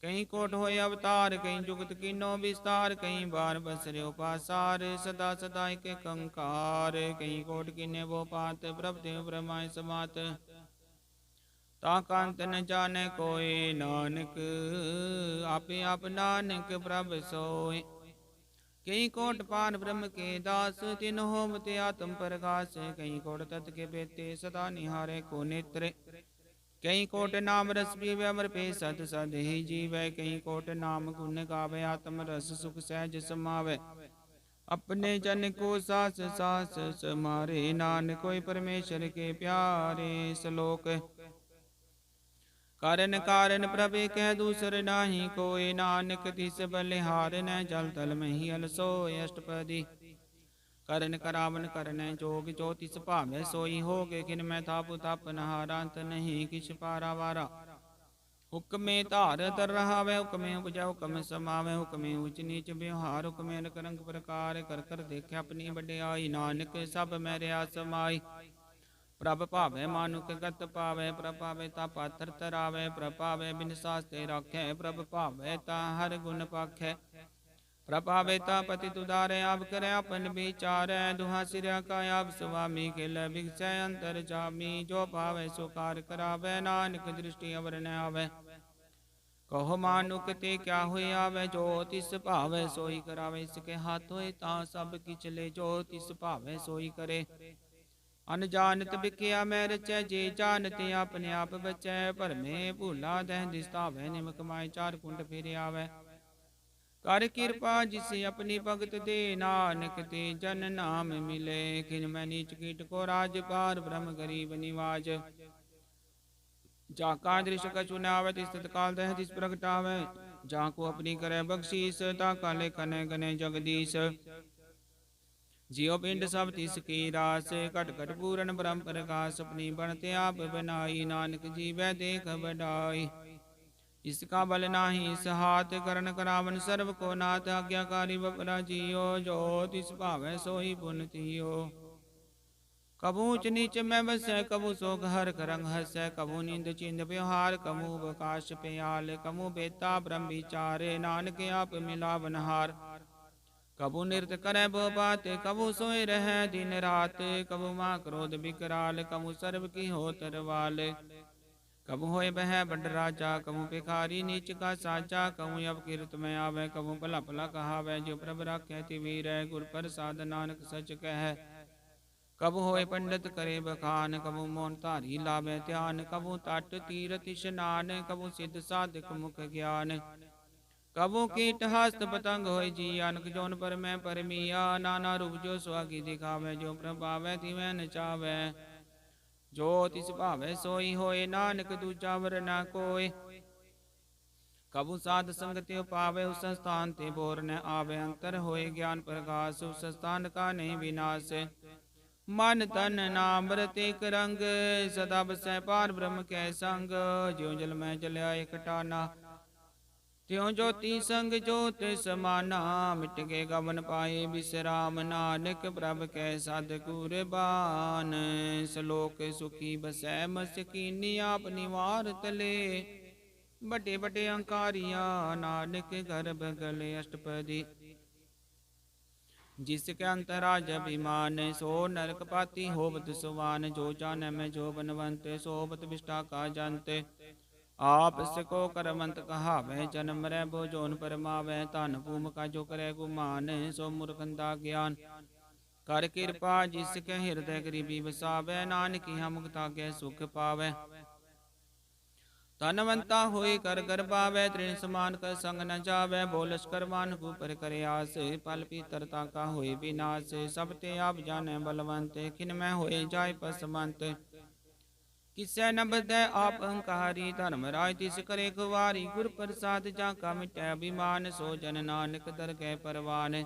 कई कोट होय अवतार, कई जुगत कीनो विस्तार, कई बार बसरे उपासार, सदा सदा एक कंकार, कई कोट कीने वो पात, प्रभ देव ब्रह्माय समात, ताकांत न जाने कोय, नानक आपे आप नानक प्रभ सोय। कई कोट पार ब्रह्म के दास, तिन होमते आत्म प्रकाश, कई कोट तत् के बेते सदा निहारे को नेत्र, कई कोट नाम रस पीवे अमर पे सत सद ही जीवै, कई कोट नाम गुण गावे, आत्म रस सुख सहज समावे, अपने जन को सास सास समारे, नानक कोई परमेश्वर के प्यारे। श्लोक कारण कारण प्रभु कह दूसर नाही कोय, नानक तिस बलिहार न जल तल मही अलसोय। अष्टपदी करन करावन करनै जोग, जो तिस भावै सोई होगे, किन मैं थापु तप नहारांत नहीं किछ पारावारा, हुक्मे धार तर रहावै, हुक्मे उपजै हुक्म समावै, हुक्मे ऊच नीच व्यवहार, हुक्मे रंग रंग प्रकार, कर कर देखे अपनी बड़ियाई, नानक सब मैं रहा समाई। प्रभ भावै मानुक गत पावै, प्रभ पावै ता पाथर तरावै, प्रभ पावै बिन सास्ते राखै, प्रभ भावै ता हर गुण पाखै, प्रभावेता पति तुदारे आप करे अपन विचारै, दुहा सिरा का आप स्वामी खेल भिक्षै अंतर जामी, जो पावै सो कार करावै, नानक दृष्टि अवर न आवै, कहो मानुक ते क्या हुई आवे, जो तिस भावै सोई करावे, इसके हाथ होए ता सब किछ ले, जो तिस भावै सोई करे, अनजानत बिकिया मैं रचै, जे जानते अपने आप बचै, भरमे भूला दह दिस्तावै, निमक माय चार कुंड फिर आवै, कर कृपा जिसे अपनी भगत दे, नानक ते जन नाम मिले, खिन मैं नीच कीट को राज पार, ब्रह्म गरीब निवाज, जाका दृश्य कछु न आवे, तिस तत्काल दह तिस प्रगटावे, जाको अपनी करे बख्शीस, ताका लेखन गने जगदीश, जियो पिंड सब तिस की रास, कट कट पूरन ब्रह्म प्रकाश, अपनी बनते आप बनाई, नानक जीवै देख बढ़ाई, इसका बल नाही इस हाथ, करण करावन सर्व को नाथ, आज्ञाकारी बपरा जियो, जो तिस भावै सोई पुन तियो, कबू ऊंच नीच में बसै, कबू सोग हर करंग हसै, कबू नींद चिंद व्यवहार, कबू बकाश प्याल, कबू बेता ब्रह्म विचारे, नानक आप मिलावनहार, कबू नृत करे बो बात, कबू सोए रहे दिन रात, कबू माँ क्रोध विकराल, कबू सर्व की हो तरवाल, कबू होए बह बड़ राजा, कबू भिखारी नीच का साजा, कबू अब कीर्त में आवे, कबू भला भला कहावै, जो प्रभ राखे तिवीर, गुर प्रसाद नानक सच कह, कबू होए पंडित करे बखान, कबू मौन धारी लावे ध्यान, कबू तट तीरथ स्नान, कबू सिद्ध साधक मुख ज्ञान, कबू कीट हस्त पतंग होय जी, अनक जोन पर मैं परमिया। नाना रूप जो सुहागी दिखावे, जो प्रभावै तिवै नचावै। जो तिस भावै सोई होए, नानक दूजा वर न कोय। कबू साध संग त्यो पावे, उस स्थान ते बोर न आवे। अंतर होए ज्ञान प्रकाश, उस स्थान का नहीं विनाश। मन तन नाम रतिक रंग, सदा बसै पार ब्रह्म कै संग। ज्यों जल में जल्या एक टाना, त्यों ज्योति संग ज्योत समाना। मिट के गवन पाए विश्राम, नानक प्रभ कै साध कुरबान। सलोक सुखी बसै मसकीनी, आप निवार तले। बटे बटे अंकारिया, नानक गर्भ गले अष्टपदी। जिसके अंतराज अभिमान, सो नरक पाती होवत सुवान। जो जान में जो बनवंत, सोबत विष्टा का जंत। आप को करमंत कहावै, जन्म रै बो जोन परमावै। धन भूम का जो करे गुमान, सो मूर्खंदा ज्ञान। कर कृपा जिसके हृदय गरीबी बसावै, नानक हम मुक्ता के सुख पावै। धनवंता होई कर पावै, तृण समान कर संग न जावै। बोलस करवान ऊपर करे आस, फल पीतरता का होई विनाश। सब ते आप जाने बलवंत, खिन में होए जाय पसमंत। किसै न बधै आप अहंकारी, धर्मराज तिस करे खुवारी। गुर प्रसाद जाका मिटै अभिमान, सो जन नानक दरगह परवान।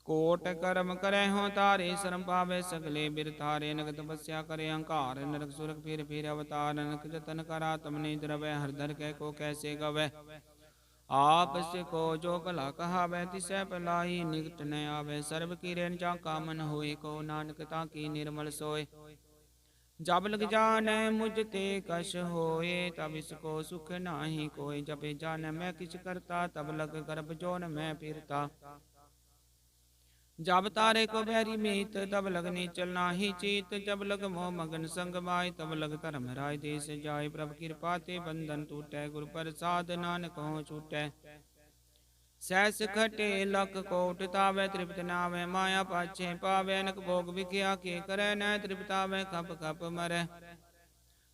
कोट कर्म करे हो तारे, शर्म पावे सगले बिर थारे। नग तपस्या करे अहंकार, नरक सुरख फिर अवतार। नरक जतन करा तम नहीं द्रवै, हर धर कै को कैसे गवै। आप से को जो भला कहावै, तिसै भलाई निकट न आवे। सर्व किरेन जाका मन होए, को नानक ताकी निर्मल सोए। जब लग जान मुझ ते कश होए, तब इसको सुख नाही कोय। जब जान मैं किछ करता, तब लग गर्भ जोन मैं फिरता। जब तारे को बैरी मीत, तब लग नीचल नाही चीत। जब लग मोह मगन संग माय, तब लग धर्म राय देश जाय। प्रभु कृपा ते बंधन टूटै, गुर प्रसाद नानक हो छूटै। सैस खटे लख कोट तावै, तृप्त नावै माया पाछे पावै। अनक भोग विख्या के करे, न तृप्तावै खप खप मरै।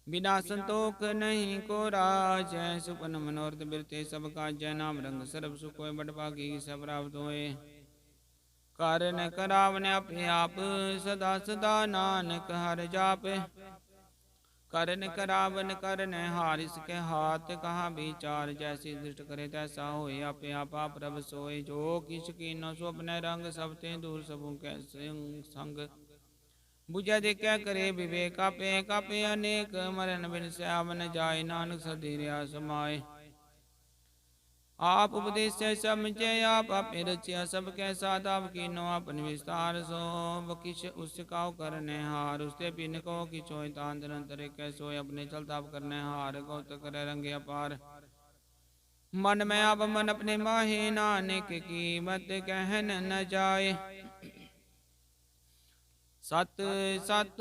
बिना संतोख नहीं को राज, सुपन मनोरथ बिरते सब काजै। नाम रंग सर्ब सुख होय, बड़ भागी सब प्राप्त होय। करन करावन अपने आप, सदा सदा नानक हर जाप। करन करावन करन हार, इसके हाथ कहाँ विचार। जैसी दृष्ट करे तैसा होए, आपे आपा प्रभ सोए। जो किस कीनो सो अपने रंग, सब ते दूर सबू कै संग। बुझै देखै करे विवेक, आपे कापे अनेक। मरण बिन श्यावन जाय, नानक सधीरिया समाए। आप उपदेश समझे, आप आपे रचिया सब कैसा। दाव कीनो अपन विस्तार, सो किछ उस काउ करने हार। उसते बिन को किछ होय, तान निरंतर कैसोय। अपने चलता करने हार, गौत करे रंगे अपार। मन में अब मन अपने माहे, नानक की मत कहन न जाए। सत सत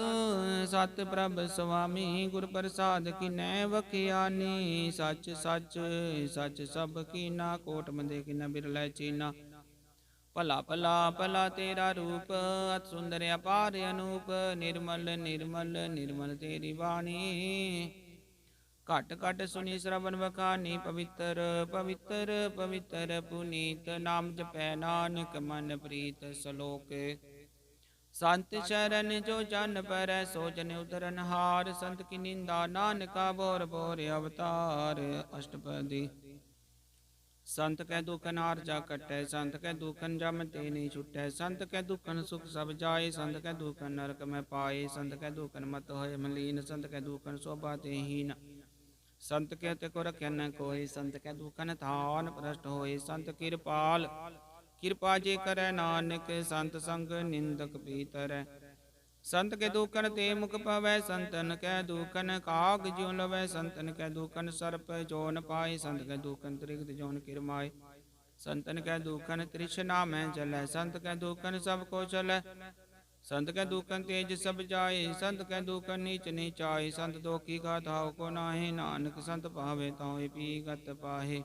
सत प्रभ स्वामी, गुर प्रसाद किनै बखियानी। सच सच सच सब कीना, कोट मंदे किना बिरलै चीना। भला भला भला तेरा रूप, अत सुंदर अपार अनूप। निर्मल निर्मल निर्मल तेरी वाणी, घट घट सुनी श्रवण बखानी। पवित्र पवित्र पवित्र पुनीत, नाम जपै नानक मन प्रीत। सलोक संत शरण जो जन पर, सो जन उदरन हार। संत की निंदा नानका, बोर बोर अवतार। अष्टपदी। संत कै दुखन आरजा कटै, संत कै दुखन जम ते नहीं छुटै। संत कै दुखन सुख सब जाए, संत कै दुखन नरक में पाए। संत कै दुखन मत होय मलीन, संत कै दुखन शोभा ते हीन। संत के ते को रखे न कोय, संत कै दुखन थान भ्रष्ट होय। संत कृपाल कृपा जे करे नानक, संत संग निंदक भीतर। संत के दुखन ते मुख पवै, संतन कै दुखन काग ज्यों लवै। संतन कै दुखन सर्प जोन पाए, संत कै दुखन त्रिगत जोन किरमाए। संतन कै दुखन तृष्णा में जलै, संत कै दुखन सब को चलै। संत कै दुखन तेज सब जाए, संत कै दुखन नीच नीचाए। संत दोखी का धाव को नाहे, नानक संत पावे ताहि पी गत पाहे।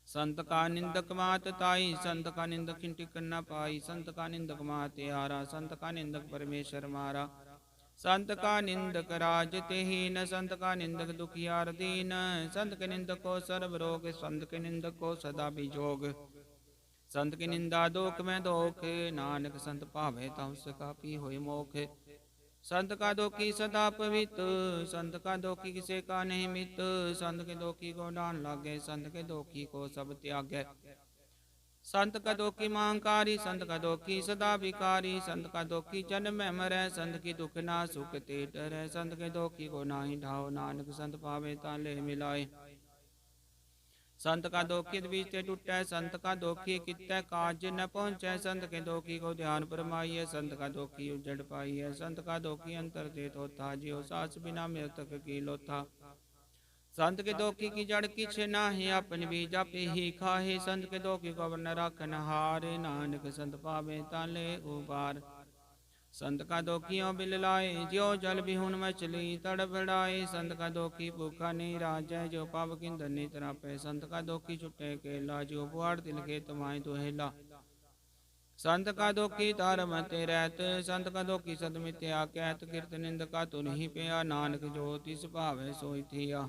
संत का निंदक मात ताई, संत का निंदक टिक न पाई। संत का निंदक मात यारा, संत का निंदक परमेश्वर मारा। संत का निंदक राज तेहीन, संत का निंदक दुखियार दीन। संत के निंदक को सर्व रोग, संत के निंदक को सदा बिजोग। संत की निंदा दोख में दोख, नानक संत पावे तम सका पी होय मोख। संत का दोखी सदा पवित, संत का दोखी किसे का नहीं मित। संत के दोखी को डान लागे, संत के दोखी को सब त्यागे। संत का दोखी महंकारी, संत का दोखी सदा विकारी। संत का दोखी जन्म में मरै, संत की दुख ना सुख ते डरै। संत के दोखी को नाही ढाओ, नानक संत पावे ताले मिलाए। संत का दोखी बीते टूटै, संत का दोखी कितै काज न पहुँचै। संत के दोखी को ध्यान परमाइए, संत का दोखी उजड़ पाइए। संत का दोखी अंतर दे होता, जियो सास बिना मृतक की लोथा। संत के दोखी की जड़ किछ नाही, अपन बीज आपे ही खाहे। संत के दोखी को न राखन हार, नानक संत पावे ताले उबार। संत का दोखियों बिल लाए, ज्यो जल बिहुन मछली तड़फड़ाए। संत का दोखी भूखा नहीं राजै, जो पाव किंदर नहीं तरापै। संत का दोखी छुटे केला, जो बुआड़ तिल के तमाय दुहेला। संत का दोखी तार मते रहत, संत का दोखी सद मिथ्या कहत। कीर्त निंद का तुर ही पिया, नानक जो तिस भावे सोई थिया।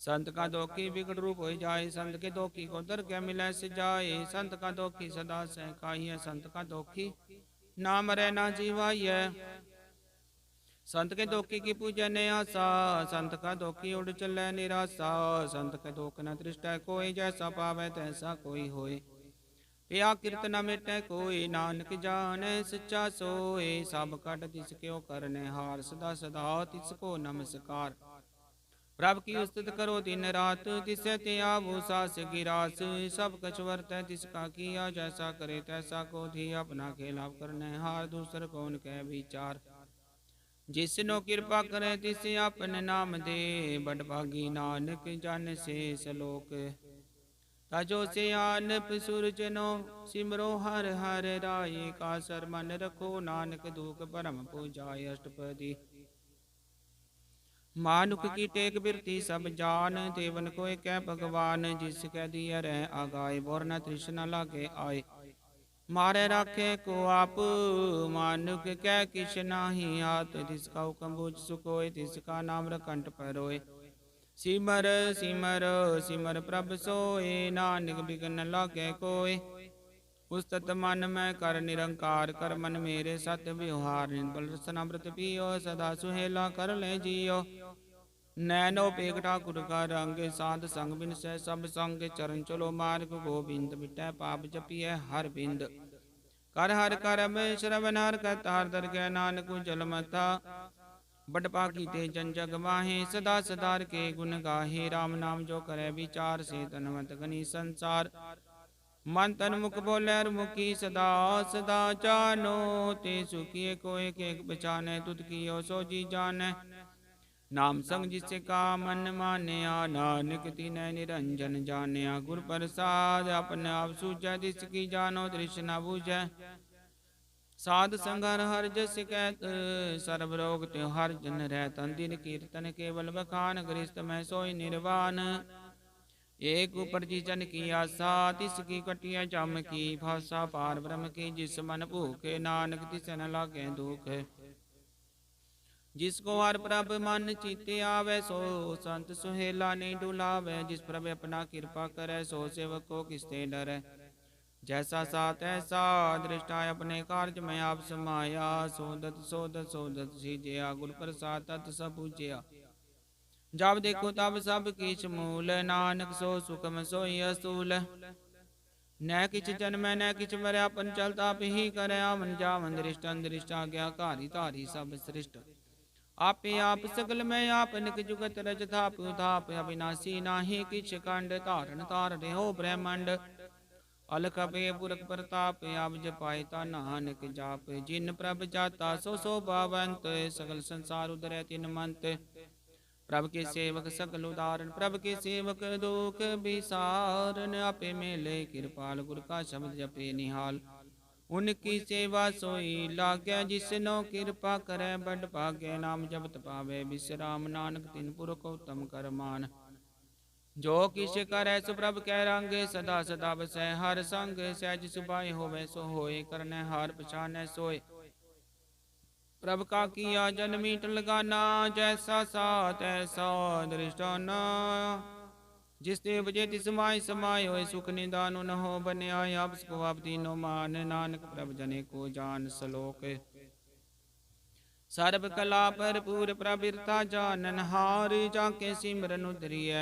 संत का दोखी विकट रूप हो जाए, संत के दोखी को दरगह मिलै सजाए। संत का दोखी सदा सह खाइए, संत का दोखी ना मरै ना जीवाइए। संत के दोखी की पूजन आशा, संत का दोखी उड़ चलै निराशा। संत के दोख न दृष्टै कोई, जैसा पावै तैसा कोई होय। पिया कीर्त न मिटै कोई, नानक जाने सच्चा सोय। सब कट तिसको करने हार, सदा सदा तिसको नमस्कार। प्रभ की उस्तुत करो दिन रात, तिससे त्यागो सास गिरास। सब कछ वर्तै तिसका किया, जैसा करे तैसा को धिया। अपना खेलाप करने हार, दूसर कौन कह विचार। जिसनो कृपा करे तिसे अपन नाम दे, बड़ भागी नानक जन से सलोक। ताजो से आनप सुरजनो, सिमरो हर हर राय। का सर मन रखो, नानक दुख परम पूजाय। अष्टपदी मानुख की टेक बिरती सब जान, देवन को कह भगवान। जिस कह दिया रह आगाए, बोर न तृष्णा लागे आए। मारे राखे को आप, मानुख कह किश नाही हाथ। तिसका हुक्म बुझ सुकोय, तिसका नाम रखंठ परोय। सिमर सिमर सिमर प्रभ सोय, नानक बिघन लागे कोय। उस्तत मन में कर निरंकार, कर मन मेरे सत्य व्यवहार। निर्बल रसना व्रत पियो, सदा सुहेला कर ले जियो। नैनो पेग ठाकुर का रंग, साध संग बिन सह सब संग। चरण चलो मार्ग गोबिंद, मिटै पाप जपिय हर बिंद। कर हर करम श्रवण हर कतार, दरगह नानक जल मथा। बड़ पाकी ते जन जग माहे, सदा सदार के गुण गाहे। राम नाम जो करे विचार, से तनवत गनी संसार। मन तन मुख बोले हर मुखी, सदा सदा जानो। ते सुखिए को एक एक बचाने, तुद कियो सो जी जाने। नाम संग जिसे का मन मानया, नानक तिनै निरंजन जानिया। गुर प्रसाद अपने आप सूझै, जिसकी जानो दृश्य न बूझै। साध संगर हर जस कहत, सर्व रोग त्यों हर जन रहत। दिन कीर्तन केवल बखान, गृहस्थ में सोई निर्वाण। एक ऊपर जी जन की आशा, तिसकी कटिया जम की भाषा। पार ब्रह्म की जिस मन भूखे, नानक तिस न लागे दुख। जिसको हर प्रभ मन चीते आवे, सो संत सुहेला नहीं डुलावे। जिस प्रभ अपना कृपा करे, सो सेवक को किसते डरे। जैसा साथ ऐसा दृष्टा अपने कार्य में आप समाया। सोदत सोदत सोदत सीजया, गुर प्रसाद तत् सब पूजया। जब देखो तब सब किछ मूल, नानक सो सुखम सोई असूल। न किछ जन्मै न किछ मरै, अपन चलता ही करे। आवन जावन दृष्ट अंदृष्ट, आज्ञाकारी तारी सब सृष्ट। आपे आप सकल में आपनिक जुगत रज थाप थाप। अविनाशी नाही किछ खंड, तारण तार रहो ब्रह्मंड। अलख अभे पुरख प्रताप, अब जपाए ता नानक जाप। जिन प्रभ जाता सो शोभावंत, सकल संसार उदरै तिन मंत। प्रभ के सेवक सकल उदाहरण, प्रभ के सेवक दुख विसारन। आपे मेले कृपाल, गुर का शब्द जपे निहाल। उनकी सेवा सोई लागे, जिसनो कृपा करे बड़ भाग्य। नाम जपत पावे विश्राम, नानक तिन पुरख उत्तम कर मान। जो किस करे सो प्रभ कै रंग, सदा सदा बसै हर संग। सहज सुभाए होवे सो होए, करने हार पछानै सोए। प्रभ का किया जन मीट लगाना, जैसा सा तैसा दृष्टाना। जिस ते बजे तिस माय समाय, होए सुख निदान न हो बने आय। अब सको अब दीनो मान, नानक प्रभ जने को जान सलोक। सर्व कला भरपूर प्रबिरता जानन हार, जाके सिमरन उतरिय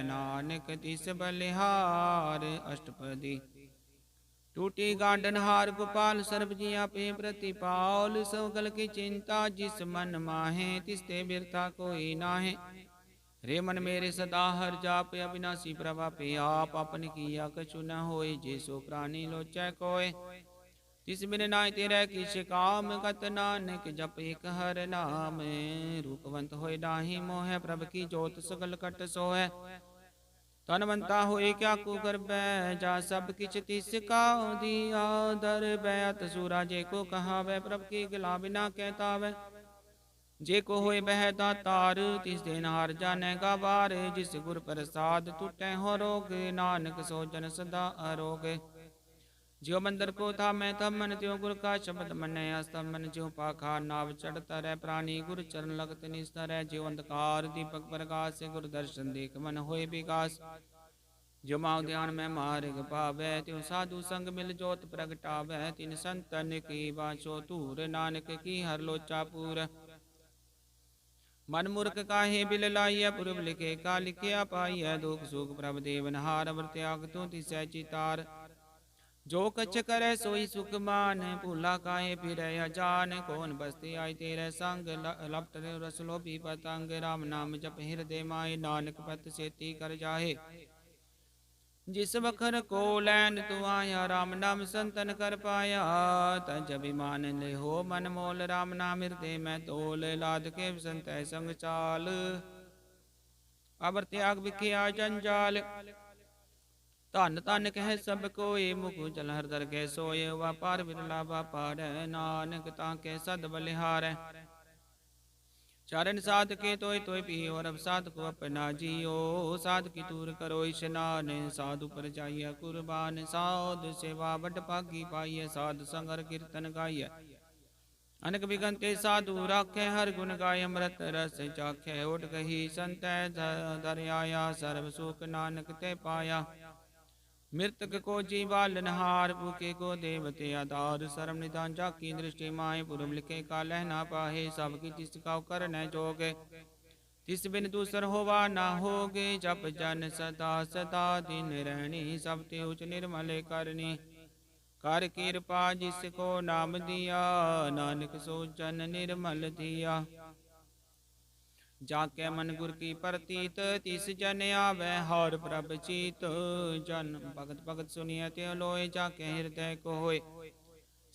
नानक तिस बलिहार। अष्टपदी। टूटी गांडन हार गोपाल, सर्व जिया पे प्रतिपाल। सौगल की चिंता जिस मन माहे, तिसते बिरता कोई नाहे। रे मन मेरे सदा हर जाप, अविनाशी प्रभा पे आप। अपन किया कछु न होए, जे सो प्राणी लोचै कोय। तिस बिन नाय तेरे किस काम, गत नानक जप एक हर नाम। रूपवंत होए नाहि मोह, प्रभ की जोत सगल कट सोहै। तनवंता होए क्या कुकर बै, जा सब किछ तिस का दिया। दर बैत सूरा जे को कहावै, प्रभ की गिला बिना कहता वै। जे को होए बह दातार, तिस दिन हार जाने का बार। जिस गुर प्रसाद टूटै हो रोग, नानक सो जन सदा अरोग। ज्यो मंदिर को था मैं तब मन, त्यों गुर का शब्द मनै अस्तम मन। ज्यो पाखा नाव चढ़ता रह, प्राणी गुर चरण लगत निस्तर है। ज्यो अंधकार दीपक प्रकाश, गुर दर्शन देख मन होए विकास। जो माओ ध्यान में मार्ग पावै, त्यों साधु संग मिल जोत प्रगटावै। तिन संतन की बाँचो तूर, नानक की हर लोचा पूर। मन मूर्ख काहे बिल लाइय, पूर्व लिखे का लिखिया पाइय। दुख सुख प्रभ देवनहार, अवर त्याग तू तिसै चितार। जो कछ करे सोई सुख मान, भूला काहे फिर अजान। कौन बस्ती आई तेरे संग, लपट रस लोभी पतंग। राम नाम जप हृदय माय, नानक पत सेती कर जाहे। जिस बखर को लैन तू आया, राम नाम संतन कर पाया। तज अभिमान ले हो मन मोल, राम नाम हृदय में तोल। लाद के संत संग चाल, अबर त्याग बिखिया जंजाल। धन धन कह सब कोय, मुख जल हर दर के सोय। व्यापार बिरला व्यापार, नानक ताके सद बलिहार। चरण साध के तोय तोय पियो, रब साध को अपना जियो। साध की तूर करो स्नान, साधु पर जाइए कुर्बान। साध सेवा बड भागी पाइय, साध संगर कीर्तन गाइय। अनक बिगंते साधु राखे, हर गुण गाय अमृत रस चाखे। ओट कही संत धर आया, सर्व सुख नानक ते पाया। मृतक को जीवालनहार, भूखे को देवते आधार। शर्म निधान जाकी दृष्टि माहे, पूर्व लिखे का लहना पाहे। सब की तिसका कर न जोगे, तिस बिन दूसर होवा ना होगे। जप जन सदा सदा दिन रहनी, सब ते उच निर्मल करनी। कर कृपा जिसको नाम दिया, नानक सो जन निर्मल दिया। जाके मन गुर की प्रतीत, तिस जन आवे हर प्रभ चीत। जन भगत भगत सुनिय त्यों लोय, जाके हृदय को होय।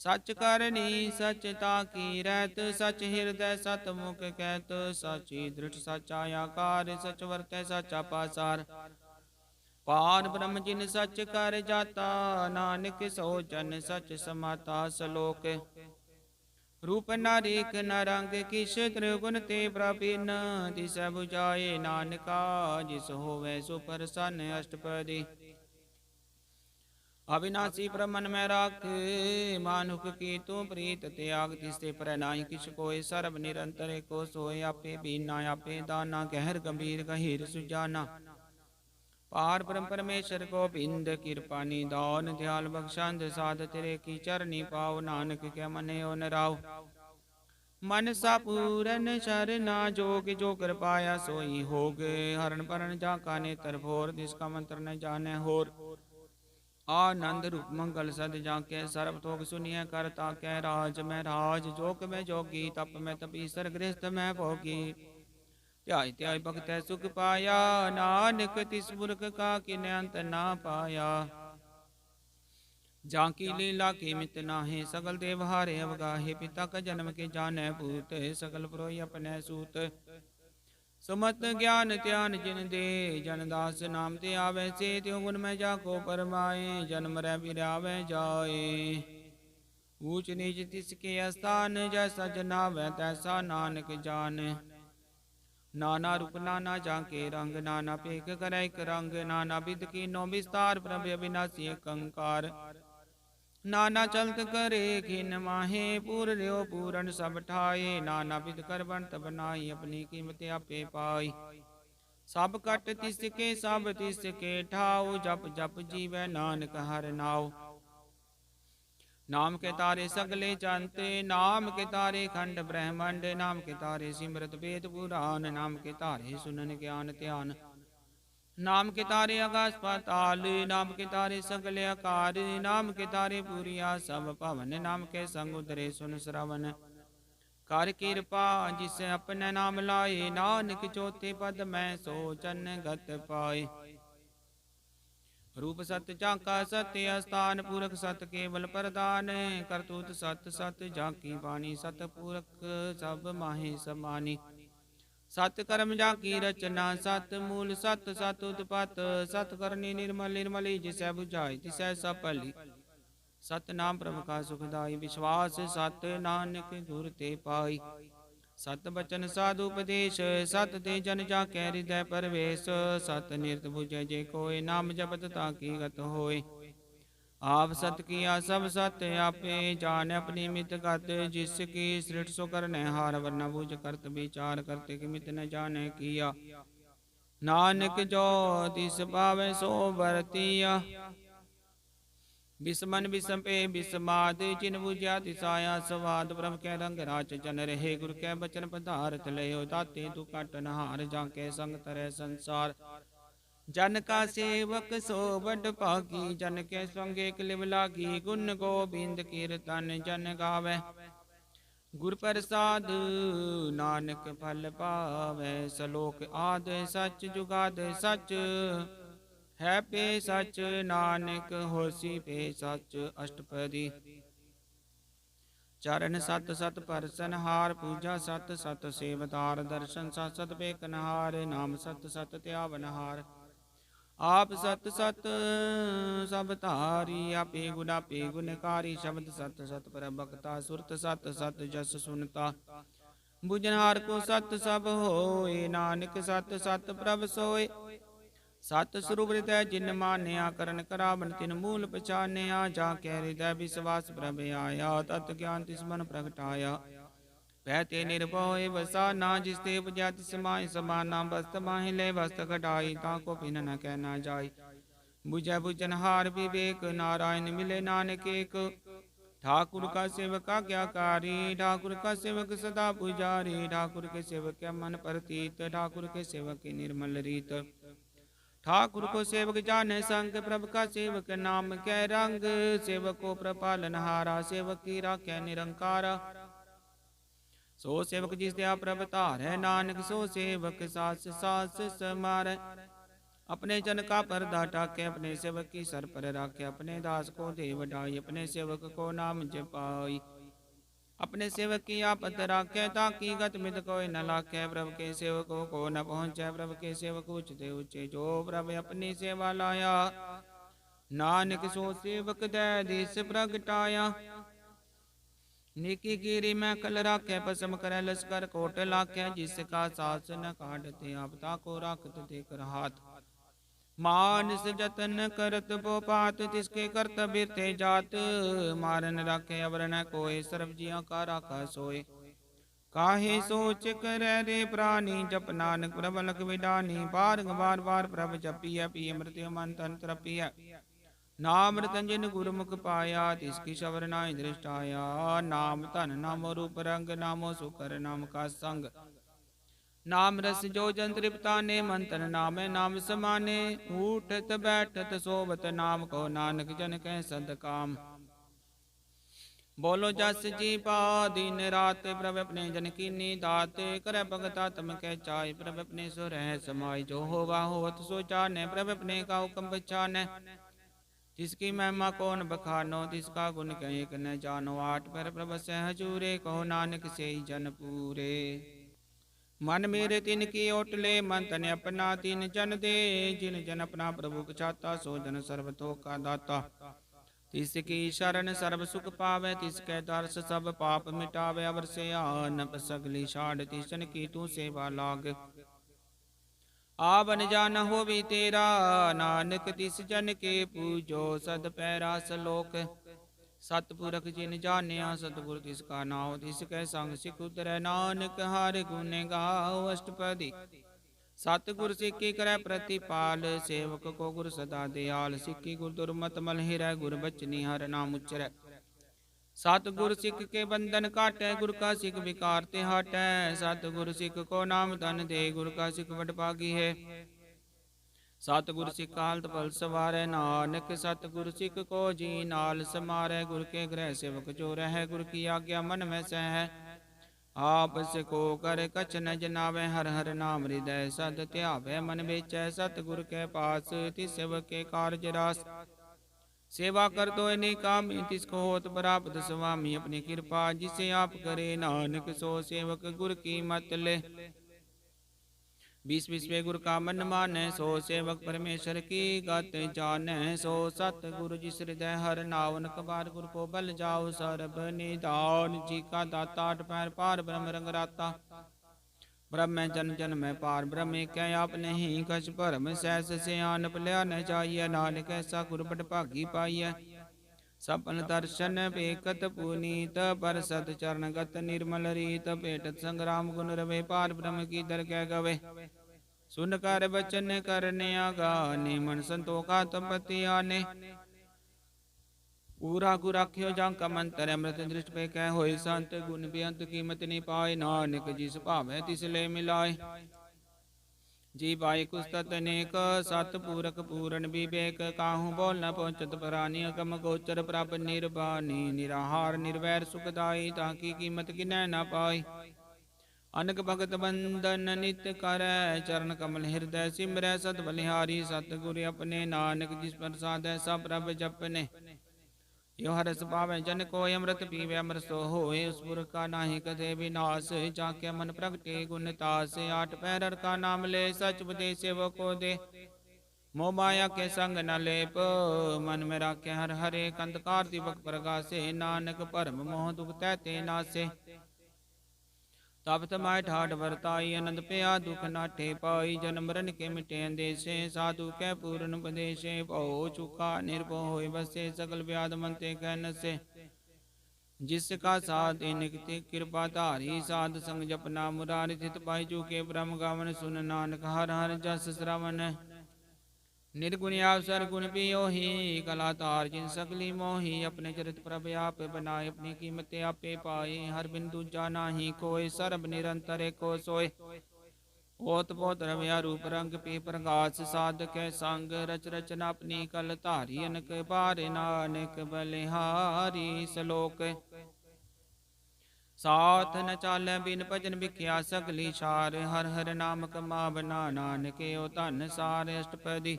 सच करनी सचता की रहत, सच हृदय सत मुख कहत। सची दृढ़ सचा आकार, सच वर्तै सचा पासार। पार ब्रह्म जिन सच कर जाता, नानक सो जन सच समाता। सलोक। रूप न रेख न रंग किस, त्रिगुण ते प्रभिन्न। तिस बुझाए नानका, जिस होवै सो प्रसन्न। अष्टपदी। अविनाशी प्रमन में राख, मानुख की तू प्रीत त्याग। तिसते पर नाई किस कोय, सर्व निरंतर को सोय। आपे बीना आपे दाना, गहर गंभीर गहीर सुजाना। पार ब्रह्म परमेश्वर गोबिंद, कृपा निदान दयाल बख्शांद। साध तेरे की चरनी पाव, नानक के मने ओन राव। मन सा पूरन शरणा, जोग जो कर पाया सोई होग। हरण परण जाका नेत्र भोर, जिसका मंत्र न जाने होर। आनंद रूप मंगल सद जाके, सर्व तोग सुनिय करता कै राज में राज। जोग में जोगी, तप में तपीसर, गृहस्थ में भोगी। त्याय त्याय भगत सुख पाया, नानक तिस मूर्ख का किन अंत ना पाया। जाकी लीला की मित नाहे, सकल देवहारे अवगाहे। पिता का जन्म के जाने पूत, सकल पुरोहि अपने सूत। सुमत ज्ञान त्यान जिन दे, जन दास नाम ते आवे से। त्यों गुण में जाको परमाए, जन्म रै बिरावे जाए। ऊंच नीच तिसके स्थान, जैसा जनावे तैसा नानक जान। नाना रूप नाना जाके रंग, नाना पेख करे एक रंग। नाना विध की नो विस्तार, प्रभ अविनाशी कंकार। नाना चलत करे खिन माहे, पूर रहो पूरन सब ठाए। नाना विध कर बनत बनाई, अपनी कीमत आपे पाई। सब कट तिसके सब तिसके ठाओ, जप जप जीवै नानक हर नाओ। नाम के तारे सगले चंत, नाम के तारे खंड ब्रह्मंड। नाम के तारे सिमरत वेद पुराण, नाम के तारे सुनन ज्ञान ध्यान। नाम के तारे आकाश पाताल, नाम के तारे सगले आकार। नाम के तारे पूरिया सब भवन, नाम के संग उतरे सुन श्रवण। कर कृपा जिस अपने नाम लाए, नानक चौथे पद में सोचन गत पाए। रूप सत्य झाका सत्य स्थान, पुरख सत्य केवल प्रदान। करतूत सत्य सत्य झाकी बाणी, सत्य पुरख सब माहे समानी। सत कर्म जाकी रचना, सत मूल सत सत उत्पत। सत करनी निर्मल निर्मली, जिसै बुझाई तिसै सफली। सत नाम प्रभु का सुखदाई, विश्वास सत नानक गुर ते पाई। सत बचन साधु उपदेश, सत ते जन जाकै हृदय परवेश। सत निरत बुझे जे कोय, नाम जपत ताकी गत होय। आप सत किया सब सत्य आपे, जान अपनी मित गत। जिसकी सृष्ट सो करने हार, वरना बुझ करत विचार। करते कि मित न जाने किया, नानक जो तिस पावे सो बरतिया। बिस्मन बिसपे बिस्माद, जिन बुझिया तिसाया स्वाद। ब्रह्म के रंग राच जन रहे, गुरु के बचन पदार्थ लयो। दाते तू काट नहार, जाके संग तरह संसार। जन का सेवक सो बड़ भागी, जन के संग एक लिव लागी। गुण गोबिंद कीर्तन जन गावे, गुर प्रसाद नानक फल पावे। सलोक आद सच जुगाद सच, है पे सच नानक होसी पे सच। अष्टपदी चरण सत सत परसन हार, पूजा सत सत सेवतार। दर्शन सत सत पेकनहार, नाम सत सत त्यावनहार। आप सत सत सब धारी, आपे गुण आपे गुणकारी। शब्द सत सत पर बक्ता, सुरत सत सत जस सुनता। बुझनहार को सत सब होए, नानक सत सत प्रभ सोए। सत स्वरूप हृदय जिन मान्या, करन करावन तिन मूल पछान्या। जाके हृदय विश्वास प्रभ आया, तत् ज्ञान तिस मन प्रगटाया। कहते निर्भय वसाना, जिसते उपजा तिस माहि समाना। वस्त माहि ले वस्त कटाई, ताको पिन न कहना जाय। बुझै बुझनहार विवेक, नारायण मिले नानक एक। ठाकुर का सेवक आज्ञाकारी, ठाकुर का सेवक सदा पुजारी। ठाकुर के सेवक के मन प्रतीत, ठाकुर के सेवक की निर्मल रीत। ठाकुर को सेवक जाने संग, प्रभु का सेवक नाम कै रंग। सेवक को प्रपालनहारा, सेवक की राख्या निरंकारा। सो सेवक जिस दया प्रभ धारै, नानक सो सेवक सास सास समारै। अपने जन का पर्दा टाके, अपने सेवक की सर पर राखे। अपने दास को दे वडाई, अपने सेवक को नाम जपाई। अपने सेवक की आपत राखे, ताकि गत मित कोई न लाखे। प्रभु के सेवकों को न पहुँचे, प्रभु के सेवक उचते ऊंचे। जो प्रभु अपनी सेवा लाया, नानक सो सेवक दे दिस प्रगटाया। निकी गिरी में कल राखे, पसम करे लश्कर कोट लाखे। जिसका सास न काटते, आपता को राखत देकर हाथ। मानस जतन करत बो पात, तिसके कर्तव्य ते जात। मारन राखे अवर न कोय, सर्व जिया का राखा सोय। काहे सोच करे रे प्राणी, जप नानक प्रभ लख विडानी। बार बार बार प्रभ जपिय, पिय मृत्यु मन तन त्रपिय। नाम रतंजन गुरुमुख पाया, तिसकी शबर नाहि दृष्टाया। नाम धन नामो रूप रंग, नामो सुकर नाम का संग। नाम रस जो जन तृप्ताने, मंतन नाम नाम समाने। उठत बैठत सोवत नाम को, नानक जन कह सद काम। बोलो जस जी पा दिन रात, प्रभ अपने जन की दात। कर भगता तम कह चाय, प्रभ अपने सो रह समाय। जो होवा होवत सो जाने, प्रभ अपने का हुक्म बचाने। तिसकी महिमा कौन बखानो, तिसका गुण कहे न जानो। आठ पर प्रभ सह हजूरे, कहो नानक से जन पूरे। मन मेरे तिन की ओटले, मन तन अपना तिन जन दे। जिन जन अपना प्रभु पछाता, सो जन सर्वतो का दाता। तिसकी शरण सर्व सुख पावे, तिसके दर्श सब पाप मिटावे। अवर से आन सगली छाड़, तिसन की तू सेवा लाग। आवन जान हो भी तेरा, नानक तिस जन के पूजो सद पैरा सलोक। सतपुरख जिन जानिया सतगुर तिसका नाम तिस कै संग सिख उतरै नानक हर गुण गाओ अष्टपदी सतगुर सिक्की करै प्रतिपाल सेवक को गुर सदा दयाल सिक्की गुर दुर्मत मल हिरै गुर बचनी हर नाम उच्चरै सतगुर सिख के बंधन काटै गुर का सिख विकार ते हटै सतगुर सिख को नाम धन दे गुर का सिख वड भागी है सतगुर सिख हालत पल सवारै नानक सतगुर सिख को जी नाल समारै गुर के गृह सेवक जो रह गुर की आज्ञा मन में सह आप सिको कर कछ न जनावे हर हर नाम हृदय सद त्यावे मन बेचै सतगुर के पास तिस सेवक के कारज रास सेवा कर दो काम तिसको होत प्राप्त स्वामी अपनी कृपा जिसे आप करे नानक सो सेवक गुर की मत ले 20 गुर का मन मानै सो सेवक परमेश्वर की गत जानै सो सतगुरु जिस हृदय हर नावन कबार गुर को बल जाओ सर्ब निधान जी का दाता आठ पैर पार ब्रह्म रंग राता ब्रह्म जन जन में पार ब्रह्म क्या आप नहीं कछ भरम सहस से आन पलिया न चाहिए नानक ऐसा गुरबट भागी पाइय सपन दर्शन बेकत पुनीत पर सत चरण गत निर्मल रीत पेटत संग्राम गुण रवे पार ब्रह्म की दर कै गवे सुन कर बचन करने आगाने मन संतोखा तपति आने पूरा गुर आख्यो जांका मंत्र अमृत दृष्ट पे कह होए संत गुण बेअंत कीमत नहीं पाए नानक जिस भावे तिस ले मिलाए जी पाए कुस्तत अनेक सत पूरक पूरन विवेक काहू बोल न पहुँचत प्राणी अकम गोचर प्राप्त निर्वाणी निराहार निर्वैर सुखदाई ताकि कीमत गिनੈ न पाई अनक भगत बंदन नित करੈ चरण कमल हृदय सिमरै सत बलिहारी सतगुर अपने नानक जिस प्रसाद सब प्रभ जपने यो हरस पावै जन को अमृत पीवे अमृत सो होए उस पुर का नाही कथे विनाश जाके मन प्रगटे गुण तास आठ पैरर का नाम ले सच उपदेश वो को दे मोह माया के संग न लेप मन में राखे हर हरे कंदकार दिवक प्रगासे नानक परम मोह दुख तैते नासे तब तमाय ठाठ वरताई आनंद पया दुख नाठे पाई जन्म मरण के मिटे अंदेशे साधु कै पूर्ण उपदेशे भो चुका निर्भो होय बसे सकल व्याध मनते कहन से जिसका साथ निकति कृपा धारी साध संग जपना मुरारि थित पाई चुके ब्रह्म गावन सुन नानक हर हर जस श्रवण निर्गुण अवसर गुण पियो ही कलातार जिन सकली मोही अपने चरित प्रभ आप बनाए अपनी कीमत आपे पाए हर बिंदु जाना ही कोय सर्ब निरंतर को सोए ओत पोत रव्या रूप रंग पे प्रकाश साध के संग रच रचना अपनी कल धारी अनक पार नानक बलिहारी सलोक साथ न चालै बिन भजन बिख्या सगली शार हर हर नाम कमा बना नानके ओ धन सार अष्टपदी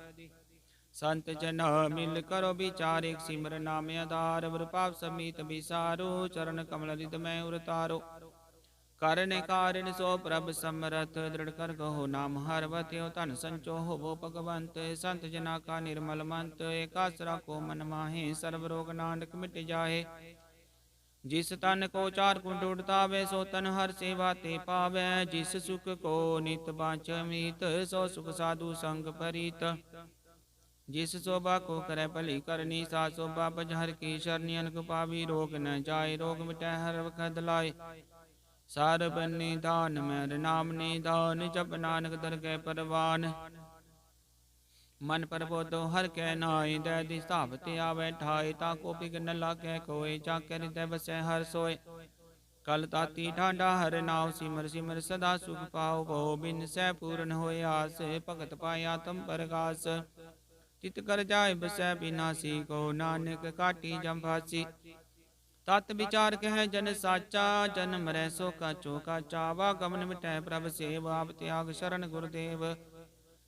संत जना मिल करो विचार एक सिमर नाम आधार वर पाप समीत विसारो चरण कमल रिद में उतारो कारण कारण सो प्रभ समरथ दृढ़ कर कहो नाम हरवत यो धन संचो हो भगवंत संत जना का निर्मल मंत एकासरा को मन माहे सर्व रोग नानक मिट जाहे जिस तन को चार कुंड उड़तावे सो तन हर सेवा ते पावे जिस सुख को नित बांच मीत सो सुख साधु संग परीत जिस शोभा को करे भली करनी सा शोभा बजहर की शरणी अनक पावी रोग न जाए रोग मिटै हर वखत लाए सार बन्नी दान मेर नाम निदान जप नानक दरगह परवान मन प्रबोधो हर कै नाई दैदी स्थापत आवे ठाई ताको बिघन लागे कोय जाके हृदय बसै हर सोय कल ताती ठांडा हर नाव सिमर सिमर सदा सुख पाओ भो बिन सै पूर्ण होय आस भगत पाया तम परगास तित कर जाय बसै बिनासी को नानक काटी जम फासी तत् विचार कह जन साचा जन्म रै सो का चोका चावा गमन मिटै प्रभ सेवा त्याग शरण गुरुदेव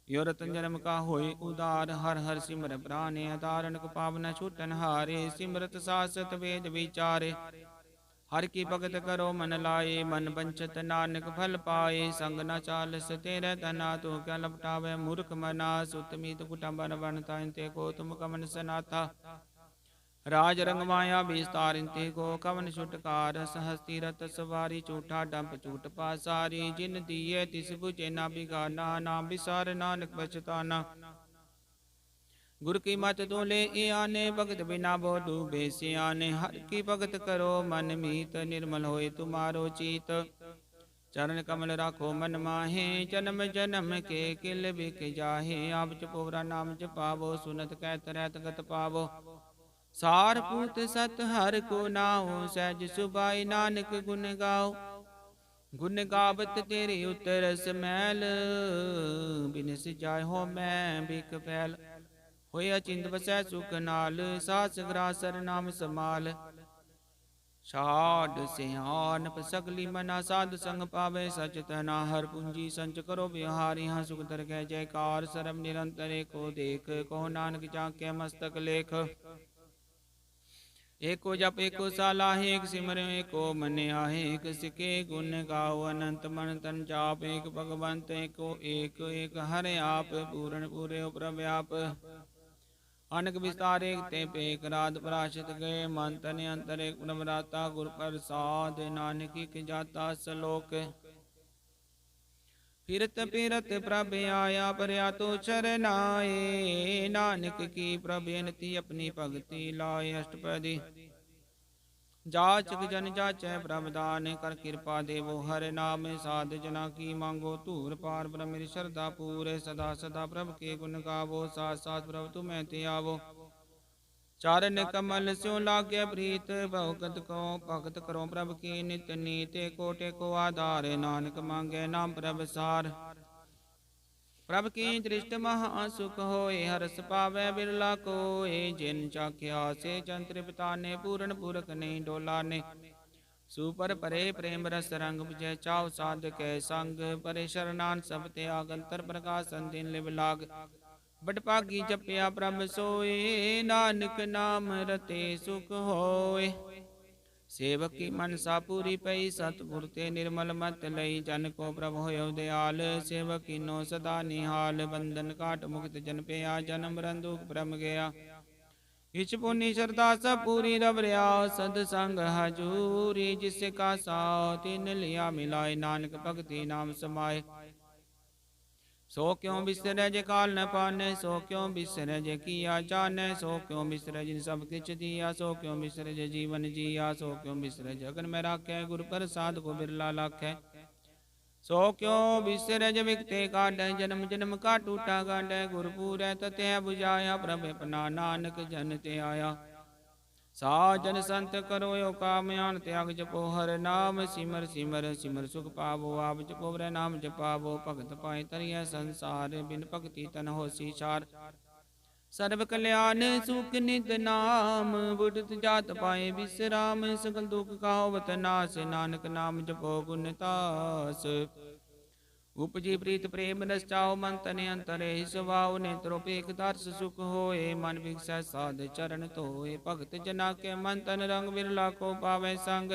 यो रतन जन्म का होय उदार हर हर सिमर प्राणे अतारणक पावन छूटन हारे सिमरत सासत वेद विचारे हर की भगत करो मन लाए मन बंचत नानक फल पाए संग न चालस तेरे तना तो क्या लपटावे मूर्ख मना सुतमीत कुटुंबन बनता ते को तुम कमन सनाथा राज रंग माया विस्तार इनते को कवन छुटकार सहस्ती रत सवारी झूठा डंप झूठ पासारी जिन दिए तिस बुझे ना बिगाना नाम विसार नानक बचताना गुर की मत तोले ए आने, भगत बिना बो डूबे सियाने। हर की भगत करो मन मीत, निर्मल होए तुम्हारो चित। चरण कमल राखो मन माहे, जन्म जन्म के किल बिक जाहे। आप जपोरा नाम जपावो, सुनत कहत रहत गत पावो। सार पूत सत हर को नाओ, सहज सुभाई नानक गुण गाओ। गुण गावत तेरे उतर समैल, बिनस जाय हो मैं बिक फैल। होया चिंत बसै सुख नाल, सास ग्रासर नाम समाल। छाड़ सियानप सकली मना, साध संग पावे सच तना। हर पूंजी संच करो बिहारी, हाँ सुख दर गै जयकार। सरम निरंतर को देख, कहो नानक जाके मस्तक लेख। एको जप एको सालाहे, एक सिमर एको मन आहे। एक सिके गुण गाओ अनंत, मन तन जाप। एक भगवंत एको एक, एक हर आप। पूर्ण पूरे प्रव्याप, अनक विस्तार एक ते पेक। राध पराशत गए मन तन अंतर, एक ब्रह्मराता गुर प्रसाद। नानक की जाता सलोक। फिरत फिरत प्रभ आया, परया तो शरनाए। नानक की प्रभेनति, अपनी भगति लाए। अष्टपदी जाचक जन जाचै प्रभ दान, कर कृपा देवो हर नाम। साध जना की मांगो धूर पार, ब्रह्म श्रद्धा पूर। सदा सदा प्रभ के गुण गावो, साथ साथ प्रभ तुम्हें ते आवो। चरण कमल स्यों लागे प्रीत, भगत को भगत करो प्रभ की नित नीत। कोटे को आधार, नानक मांगे नाम प्रभ सार। प्रभ की दृष्ट महा सुख होए, हरस पावै बिरला कोय। जिन चाख्या से जन तृप्ता ने, पूर्ण पुरख नहीं डोला ने। सुपर परे प्रेम रस रंग, विजय चाव साध कै संग। परे शरणान सब ते आगंतर, प्रकाशन दिन लिव लाग। बड़ भागी जपया प्रभ सोए, नानक नाम रते सुख होए। सेवक की मनसा पूरी पई, सतगुर ते निर्मल मत लई। जन को प्रभ होयो दयाल, सेवक कीनो सदा निहाल। बंधन काट मुक्त जन पेया, जन्म मरण दुख भ्रम गया। इच पुनि श्रद्धा सब पूरी, रब रया सद संग हजूरी। जिससे का साथ तिन लिया मिलाए, नानक भगति नाम समाए। सो क्यों बिसरै जे काल न पाने, सो क्यों बिसरै जे किया जाने। सो क्यों बिसरै जिन सब किछ दिया, सो क्यों बिसरै जे जीवन जिया। सो क्यों बिसरै जगन में राखै, गुर प्रसाद को बिरला लाखै। सो क्यों बिसरै जे बिकते काटै, जन्म जन्म का टूटा गांडै। गुरपुरै तते बुझाया, प्रभ अपना नानक जन ते आया। साजन संत करो यो काम, आन त्याग जपो हर नाम। सिमर सिमर सिमर सुख पावो, आप जपो रे नाम जपावो। भगत पाए तरिय संसार, बिन भगति तन होसी सार। सर्व कल्याण सुख नित नाम, बुढ़त जात पाए विश्राम। सकल दुख का होवत नाश, नानक नाम जपो गुण तास। उपजी प्रीत प्रेम रस चाओ, मन तन अंतरे स्वभाव। नेत्रो पेख दर्श सुख होए, मन भिक्षै साध चरण धोए। भगत जना के मन तन रंग, बिरला को पावै संग।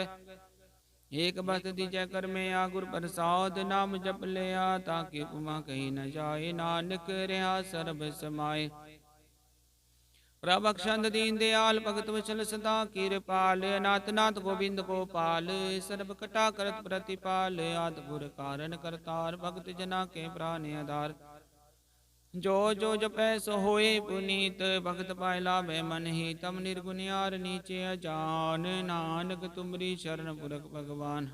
एक बस दिजय कर में आ, गुर प्रसाद नाम जप लिया। ताकि उपमा कही न जाए, नानक रहा सर्ब समाए। प्रभक्षंद दीन दयाल, भगत वचल सदा कृपाल। नाथ नाथ गोविंद गोपाल, सर्ब कटा करत प्रतिपाल। आदपुर कारण करतार, भगत जना के प्राण आधार। जो जो जपै सो होए पुनीत, भगत पाए लाभे मन ही। तम निर्गुनियार नीचे अजान, नानक तुमरी शरण पुरख भगवान।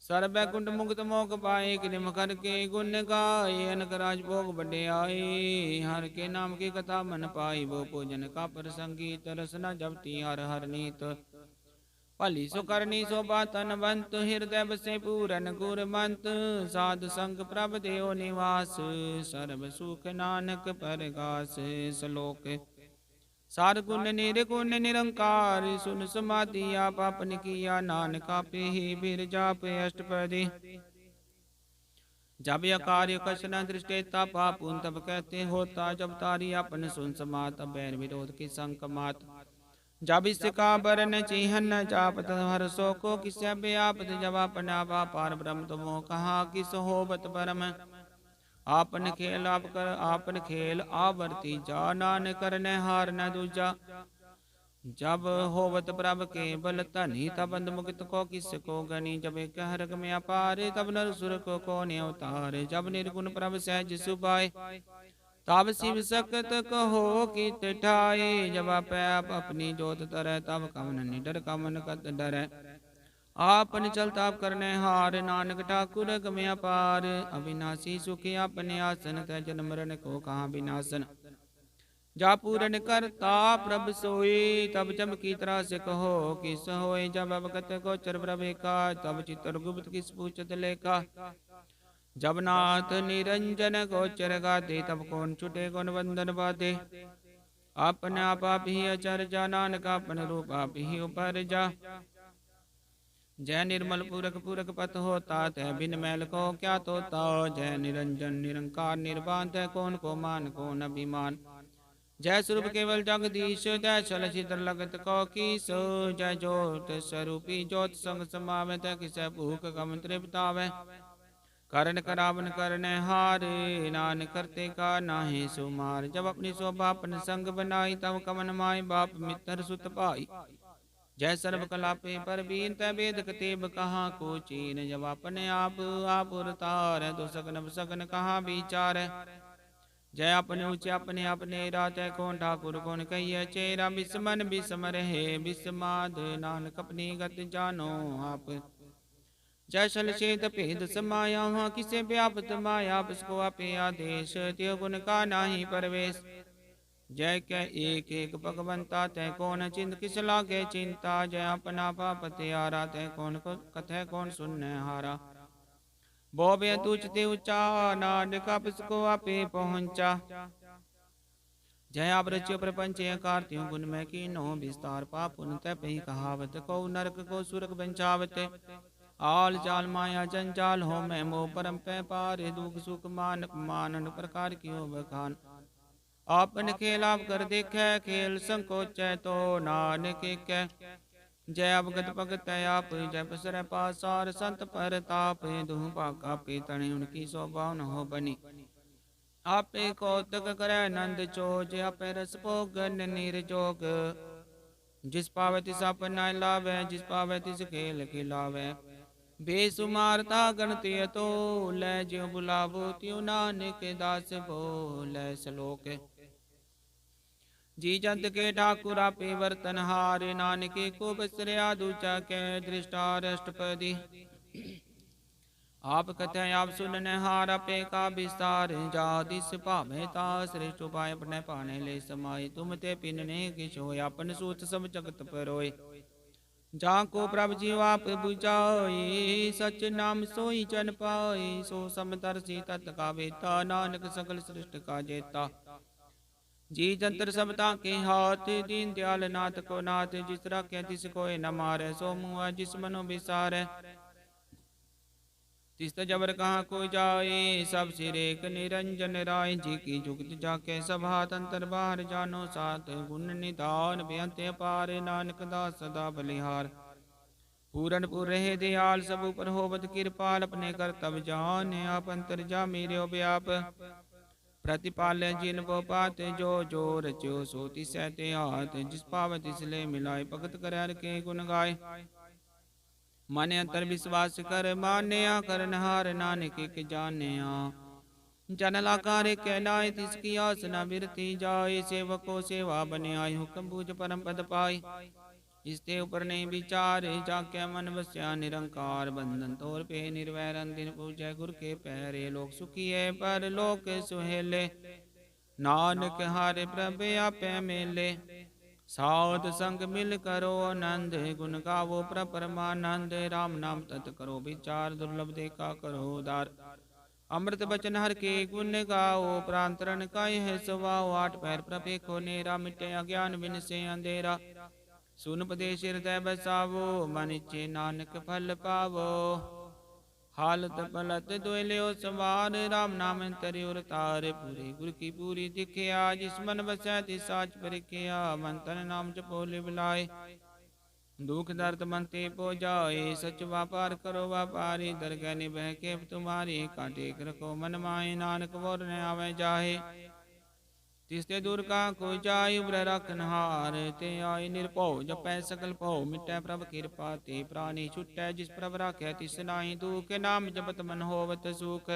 सर्व कुंड मुक्त मोक पाए, कृम कर के गुण गाए। अनक राज भोग बड़े आए, हर के नाम की कथा मन पाई। वो पूजन का प्रसंगीत, रसना जपती हर हर नीत। भली सो करनी शोभा तनवंत, हृदय बसे पूरन गुरमंत। साध संग प्रभ देव निवास, सर्व सुख नानक परगास। श्लोक सार गुण निर्गुण निरंकार, सुन समाधि आप आपन किया। नानक आपे ही बिर जाप अष्टपदी। जब यह कार्य कछ न दृष्टेता, पापुन तब कहते होता। जब तारी अपन सुन समात, बैर विरोध की संक मात। जब इसका बरन चिन्ह न जापत, हर सो को किस्य व्यापत। जब अपना पार ब्रह्म तुमो कहा, किस होबत परम। आपन खेल आप कर आपन खेल आवर्ती जा, नानक करने हार न दूजा। जब होवत प्रभ के बल धनी, तब अंध मुक्त को किस को गनी। जब एक हरक में अपार, तब नर सुर को कौन अवतार। जब निर्गुण प्रभ सहज सुभाए, तब शिव सकत कहो कि ठाए, जब आपै आप अपनी जोत तरह, तब कवन निडर कवन कत डरै। आपन चल ताप करने हार, नानक ठाकुर गमे अपार। अविनाशी सुखी अपने आसन, तै जन्म मरण को कहाँ विनाशन। जा पूरन करता प्रभ सोई, तब चमकी त्रास कहो किस होय। जब अवगत गोचर प्रभु का, तब चित्रगुप्त किस पूछत लेखा। जब नाथ निरंजन गोचर गाते, तब कौन छुटे कौन बंधन बाधे। अपने आप ही अचरजा, नानक अपन रूप आप ही उपरजा। जय निर्मल पूरक पूरक पथ होता, तय बिन मैल को क्या तोता। जय निरंजन निरंकार निर्वाण, तय कौन को मान कौन अभिमान। जय स्वरूप केवल जगदीश, जय चल चित्र लगत को कीस। जय ज्योत स्वरूपी ज्योत संग समावे, तय किसै भूख कम तृप्तावे। करण करावन करने हारे, नानक करते का नाहि सुमार। जब अपनी शोभा अपन संग बनाई, तब कवन माय बाप मित्र सुत पाई। जय सर्व कला पे परवीन, तै वेद कतेब कहाँ को चीन। जब अपने आप उरतार, तो सगन सगन कहाँ विचार। जय अपने ऊंचे अपने अपने रात, कौन ठाकुर कौन कहिए चेरा। बिस्मन बिस्म रहे बिस्माद, नानक अपनी गत जानो आप। जय सल छेद भेद समाया, वहाँ किसे व्यापत माया। उसको आपे आदेश, त्यो गुण का नाही परवेश। जय कै एक एक भगवंता, तय कौन चिंत किस लागे चिंता। जय अपना पाप त्यारा, तय कौन कथय कौन सुनने हारा। बोबे तुझते ऊंचा, नानक उसको आपे पहुंचा। जय आप रच्यो प्रपंच कार्त्यों, गुण में कीनो विस्तार। पाप पुन तप ही कहावत, को नरक को सुरक बंचावत। आल चाल माया जंजाल हो, मैं मोह परम पै पार। दुख सुख मान मानन प्रकार क्यों बखान। आपन खेल आप कर देखे, खेल संकोच तो नानक कै। जय अवगत भगत आप, जय पसर पासार। संत पर ताप, दुह पाका पे तणे, उनकी शोभा न हो बनी। आपे कौतक करे नंद चोज, आपे रस भोगन निर्जोग। जिस पावे तिस अपना लावे, जिस पावे तिस खेल खिलावे। बेसुमारता गणति तो, लै ज्यों बुलावो त्यों नानक दास बोले सलोक। जी जंत के ठाकुर आपे वर्तन हारे, नानके को बसरया दूचा कै दृष्टारष्टपदी। आप कथय आप सुनने हार, आपे का विस्तार। जा दिस भावे ता श्रेष्ठ उपाय, अपने पाने ले समाये। तुम ते पिनने किछ होय, अपन सूत सब जगत परोय। जाको प्रभ जीव आप बुझाई, सच नाम सोई जन पाई। सो समदर्शी तत् का वेता, नानक सकल सृष्टि का जेता। जी जंतर सबता के हाथ, दीन दयाल नाथ को नाथ। जिस राखे तिस कोय न मारे, सो मुआ जिस मनो विसारे। तिस्त जबर कहाँ को जाए, सब सिर एक निरंजन राय। जी की जुगत जाके सब हाथ, अंतर बाहर जानो साथ। गुण निधान बेअंत अपार, नानक दास सदा बलिहार। पूरन पुर रहे दयाल, सब ऊपर होवत कृपाल। अपने कर्तव्य जान आप, अंतर जा मेरे व्याप। प्रतिपाल जिन वो पात, जो जो रच्यो सो तिसै ते हाथ। जिस पाव तिसले मिलाए, भगत कर के गुण गाय। मन अंतर विश्वास कर मान्या, करनहार नानक के जान्या। जन लाकार के नाय, तिसकी आस न बिरती जाय। सेवको सेवा बने आय, हुक्म बूझ परम पद पाय। इसते ऊपर नहीं विचार, जाके मन बस्या निरंकार। बंधन तोर पे निर्वैरन, दिन पूजय गुर के पैरे। लोक सुखी है पर लोक सुहेले, नानक हारे प्रभ आपे मेले। साध संग मिल करो आनंद, गुण गावो परमानंद। राम नाम तत् करो विचार, दुर्लभ देखा करो उदार। अमृत बचन हर के गुण गाओ, प्रांतरण काय है सुवाओ। आठ पैर प्रभे को नेरा, मिटे अज्ञान बिन से अंधेरा। सुन पदेश हृदय बसावो, मन इच्छे नानक फल पावो। हालत पलत दुलियो सवार, राम नाम तरि उर तार। पूरे गुर की पूरी दिखिया, जिस मन बसै तिस साच परिखिया। मन तन नाम जपो लिव लाए, दुख दर्द मन ते पो जाए। सच व्यापार करो व्यापारी, दरगह निभह के तुम्हारी। काटे रखो मन माहे, नानक बोर न आवे जाहे। तिसते दूर का को जाय, उब्र रखनहार। ते आय निर्भौ जपै सकल भौ, मिटै प्रभ कृपा ते प्राणी छुटै। जिस प्रभ राखै तिस नाहि दुख, नाम जपत मन होवत सुख।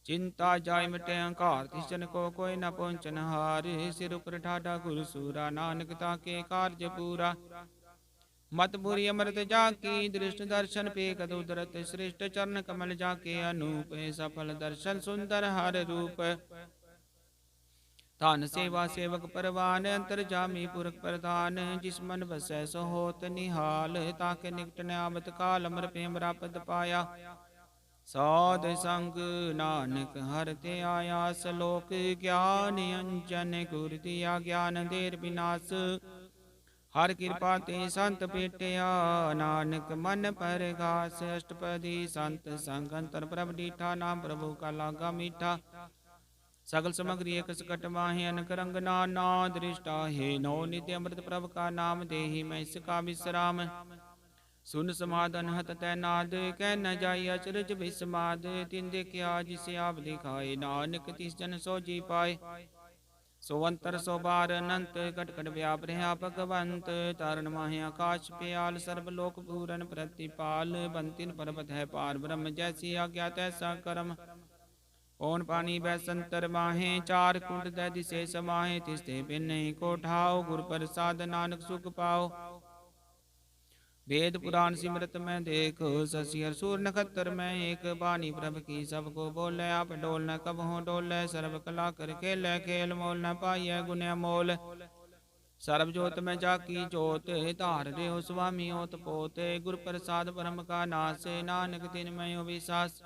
चिंता जाय मिटे अहंकार, तिस जन को कोई न पहुँचन हार। सिर उपर ठाडा गुरु सूरा, नानक ताके कार्य पूरा। मत बुरी अमृत जाकी, दृष्ट दर्शन पे कदु दरत। श्रेष्ठ चरण कमल जाके अनूप, सफल दर्शन सुंदर हर रूप। धन सेवा सेवक परवान, अंतर जामी पुरख प्रधान। जिस मन बसै सो होत निहाल, ताके निकट न आवत काल। अमर प्रेम प्राप्त पाया, साध संग नानक हर ते आया। सलोक ज्ञान अंजन, गुर दिया ज्ञान देर विनाश। हर कृपा ते संत पेटिया, नानक मन परगास। अष्टपदी संत संग, अंतर प्रभ डीठा। नाम प्रभु का लागा मीठा। सकल समग्री एक सकट माहे, अनक रंग नाना दृष्टा है। नौ नित्य अमृत प्रभ का नाम, देहि मैं इसका विश्राम। सुन समाधन हत तैनाद, कह न जाय अचरज विस्माद। तिन देखिया जिसे आप दिखाए, नानक तिस जन सो जी पाए। सो अंतर सो बार अनंत, कट कट व्याप रहा भगवंत। तारण माहे आकाश प्याल, सर्वलोक पूरन प्रतिपाल। बंतिन पर्वत है पार ब्रह्म, जैसी आज्ञा तैसा कर्म। पौन पानी बैसंतर माहे, चार कुंड दै दिसे समाहे। तिसते बिन नहीं को ठाओ, गुर प्रसाद नानक सुख पाओ। वेद पुराण सिमरत में देखो, शशि हर सूर नखत्र में एक। बानी प्रभ की सबको बोले, आप डोल न कब हो डोले। सर्व कला कर खेल, खेल मोल न पाइय गुण मोल। सर्वजोत में जाकी जोत, धार रे हो स्वामी ओत पोत। गुर प्रसाद ब्रह्म का नाश, नानक तिन मैं विश्वास।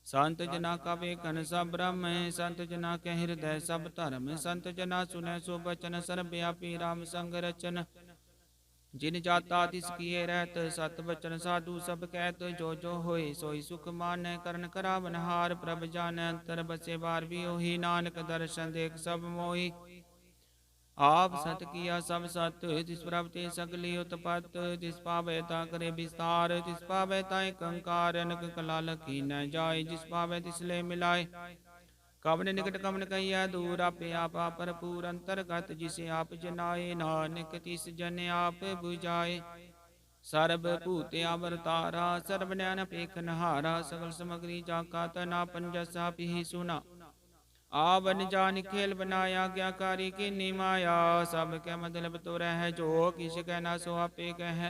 संत जना का वेखन सब ब्रह्म, संत जना के हृदय सब धर्म। संत जना सुने सो बचन, सर्वव्यापी राम संग रचन। जिन जाता तिस किए रहत, सत बचन साधु सब कहत। जो जो होए सोई सुख मानै, करण करावन हार। प्रभ जान अंतर बसे बार भी ओही, नानक दर्शन देख सब मोही। आप सत किया सब सत, तिस प्रभ ते सगली उत्पत। तिस पावै ता करे विस्तार, तिस पावै ताय कंकार। अनक कला लखी न जाय, जिस पावै तिसले मिलाए। कवन निकट कवन कहिया दूर, आपे आपा भरपूर अंतर्गत। जिसे आप जनाए, नानक तिस जन आप बुझाए। सर्व भूत अवरतारा, सर्व नयन पेखन हारा। सकल समग्री जाका तना, पंजसा पिहि सुना। आवन जान खेल बनाया, आज्ञाकारी की निमाया। सब के मतलब तो रह, जो किस कहना सो आपे कह।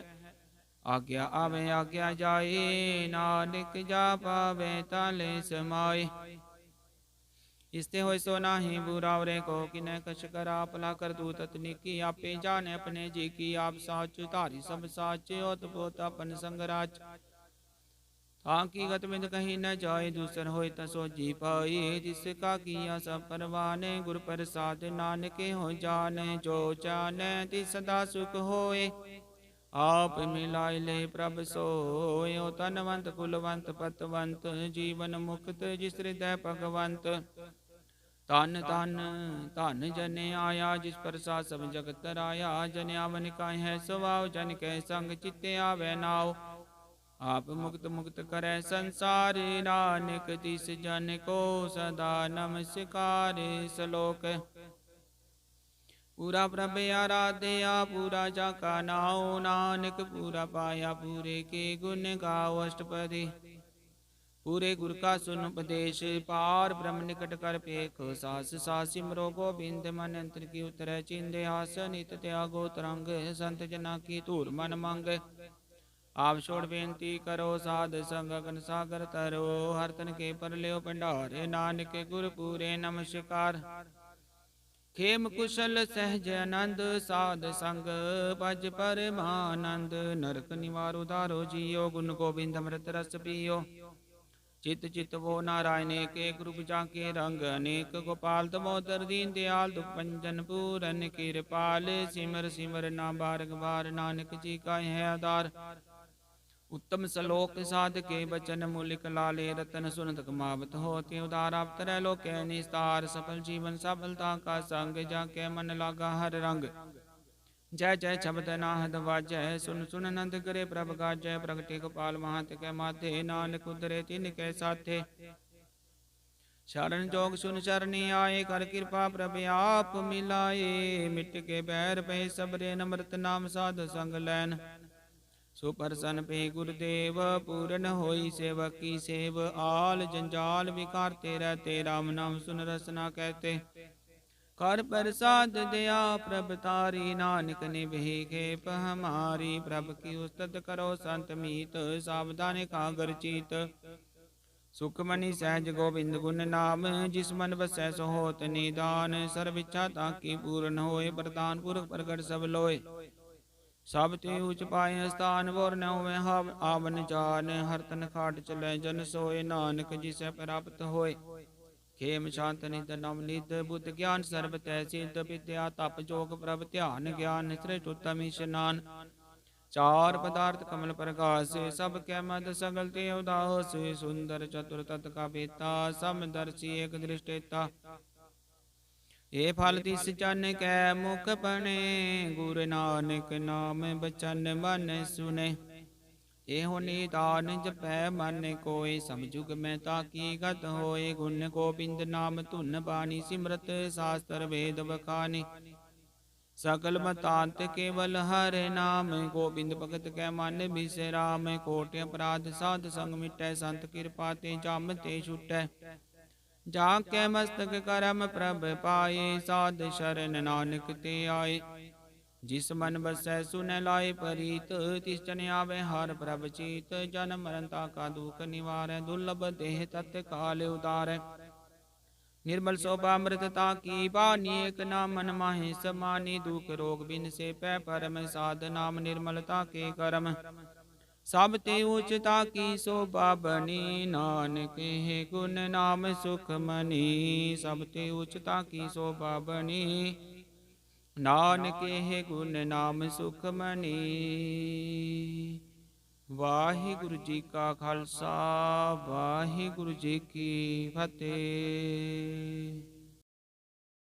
आज्ञा आवे आज्ञा जाए, नानक जा पावे ताले समाए। इसते होय सो नाही बुरा, और को किन्ह कछ करा। भला कर तू ततनिकी, आपे जाने अपने जी की। आप साच धारी सब साच, ओत पोत अपन संगराज। ताकि गत बिंद कहीं न जाए, दूसर होय तसो जी पाए। जिसका किया सब परवाने, गुर प्रसाद नानके हो जाने। जो जाने तिस सदा सुख होए, आप मिलाए ले प्रभ सोय। ओ तनवंत कुलवंत पतवंत, जीवन मुक्त जिस हृदय भगवंत। तन तन धन जन आया, जिस प्रसाद सब जगत राया। जन आवन का है स्वभाव, जन के संग चित्ते आवे नाव। आप मुक्त मुक्त करे संसार, नानक तिस जन को सदा नमस्कार। सलोक पूरा प्रभ आराध्या, पूरा जाका नाओ। नानक पूरा पाया, पूरे के गुण गाओ। अष्टपदी पूरे गुर का सुन उपदेश, पार ब्रह्म निकट कर पेखो सास। सास सिमरो गोबिंद, मन अंतर की उतर चिंदे। आस नित त्यागो तरंग, संत जना की धूर मन मंग। आप छोड़ बेनती करो, साध संग अगन सागर तरो। हर तन के पर लियो भंडारे, नानक गुर पूरे नमस्कार। खेम कुशल सहज आनंद, साध संग भज परमानंद। नरक निवार उधारो जियो, गुण गोविंद अमृत रस पियो। चित चित वो नारायण के, रूप जाके रंग अनेक। गोपाल दमोदर दीन दयाल, दुख भंजन पूरन कृपाल। सिमर सिमर नाम बारक बार, नानक जी का है आधार। उत्तम सलोक साध के बचन, मूलिक लाले रतन। सुनत कमावत होते उदार, आप तरह लोक निस्तार। सफल जीवन सफलता का संग, जाके मन लागा हर रंग। जय जय शब्द नाहद वाजय, सुन सुन नंद करे प्रभ गाजय। प्रगटे गोपाल महत के माथे, नानक उतरे तिन के साथे। शरण जोग सुन चरणी आए, कर कृपा प्रभ आप मिलाए। मिट के बैर पे सबरे, नमृत नाम साध संग लैन। ਸੋ ਪ੍ਰਸੰਨ ਪੇ ਗੁਰਦੇਵ ਪੂਰਨ ਹੋਈ ਸੇਵਕ ਕੀ ਸੇਵ ਆਲ ਜੰਜਾਲ ਵਿਕਾਰ ਤੇਰਾ ਤੇ ਰਾਮ ਨਾਮ ਸੁਨ ਰਸਨਾ ਕਹਤੇ ਕਰ ਪ੍ਰਸਾਦ ਦਇਆ ਪ੍ਰਭ ਤਾਰੀ ਨਾਨਕ ਨਿਭੇ ਖੇਪ ਹਮਾਰੀ ਪ੍ਰਭ ਕੀ ਉਸਤਤ ਕਰੋ ਸੰਤ ਮੀਤ ਸਾਵਧਾਨ ਕਾਗਰ ਚੀਤ ਸੁਖਮਨੀ ਸਹਿਜ ਗੋਬਿੰਦ ਗੁਣ ਨਾਮ ਜਿਸ ਮਨ ਵਸੈ ਸੋ ਹੋਤ ਨਿਦਾਨ ਸਰਬ ਇੱਛਾ ਤਾਕੀ ਪੂਰਨ ਹੋਏ ਪ੍ਰਦਾਨ ਪੁਰਖ ਪ੍ਰਗਟ ਸਭ ਲੋਏ ਸਭ ਤੇ ਉਚ ਪਾਏ ਸਥਾਨ ਵਰ ਨ ਹੋਵੇ ਆਵਨ ਜਾਨ ਹਰ ਤਨ ਖਾਟ ਚਲੇ ਜਨ ਸੋਏ ਨਾਨਕ ਜਿਸੈ ਪ੍ਰਾਪਤ ਹੋਏ ਖੇਮ ਸ਼ਾਂਤ ਨਿਤ ਨਵ ਨਿਤ ਬੁੱਧ ਗਿਆਨ ਸਰਬ ਤੈ ਸਿੱਧ ਵਿਦਿਆ ਤਪ ਜੋਗ ਪ੍ਰਭ ਧਿਆਨ ਗਿਆਨ ਸ੍ਰੇਸ਼ਟ ਉਤਮ ਇਸ਼ਨਾਨ ਚਾਰ ਪਦਾਰਥ ਕਮਲ ਪ੍ਰਕਾਸ਼ ਸਭ ਕੈ ਮਦ ਸਗਲ ਤੇ ਉਦਾਸ ਸੁੰਦਰ ਚਤੁਰ ਤਤ ਕਾ ਬੇਤਾ ਸਮਦਰਸ਼ੀ ਏਕ ਦ੍ਰਿਸ਼ਟੇਤਾ ਇਹ ਫਲ ਤਿਸ ਚੰਨ ਕੈ ਮੁਖ ਬਣੇ ਗੁਰ ਨਾਨਕ ਨਾਮ ਬਚਨ ਮਨ ਸੁਨੇ ਇਹੋ ਨਿਦਾਨ ਜਪੈ ਮਨ ਕੋਇ ਸਭ ਜੁਗ ਮੈਂ ਤਾਕੀ ਗਤ ਹੋਏ ਗੁਣ ਗੋਬਿੰਦ ਨਾਮ ਧੁਨ ਬਾਣੀ ਸਿਮਰਤ ਸਾਸਤਰ ਵੇਦ ਬਖਾਨੀ ਸਕਲ ਮਤਾਂਤ ਕੇਵਲ ਹਰਿ ਨਾਮ ਗੋਬਿੰਦ ਭਗਤ ਕੈ ਮਨ ਬਿਸਰਾਮ ਕੋਟ ਅਪਰਾਧ ਸਾਧ ਸੰਗ ਮਿਟੈ ਸੰਤ ਕਿਰਪਾ ਤੇ ਜਮ ਤੇ ਛੁਟੈ ਜਾ ਕੇ ਮਸਤਕ ਕਰਮ ਪ੍ਰਭ ਪਾਏ ਸਾਧ ਸ਼ਰਨ ਨਾਨਕ ਤੇ ਆਏ ਜਿਸ ਮਨ ਬਸੈ ਸੁਨੈ ਲਾਏ ਪਰੀਤ ਤਿਸ ਜਨ ਆਵੇ ਹਰ ਪ੍ਰਭ ਚੀਤ ਜਨਮ ਮਰਨ ਤਾ ਕਾ ਦੁਖ ਨਿਵਾਰੈ ਦੁਰਲਭ ਦੇਹ ਤਤ ਕਾਲ ਉਦਾਰੈ निर्मल शोभामृतता की बानी एक नाम मन माहि समानी दुख रोग बिन से पै परम साध नाम निर्मलता के कर्म सब ते उचता की शोभा बनी नानक है गुण नाम सुख मनी सब ते उचता की शोभा बनी नानक है गुण नाम सुख मनी ਵਾਹਿਗੁਰੂ ਜੀ ਕਾ ਖਾਲਸਾ ਵਾਹਿਗੁਰੂ ਜੀ ਕੀ ਫਤਿਹ।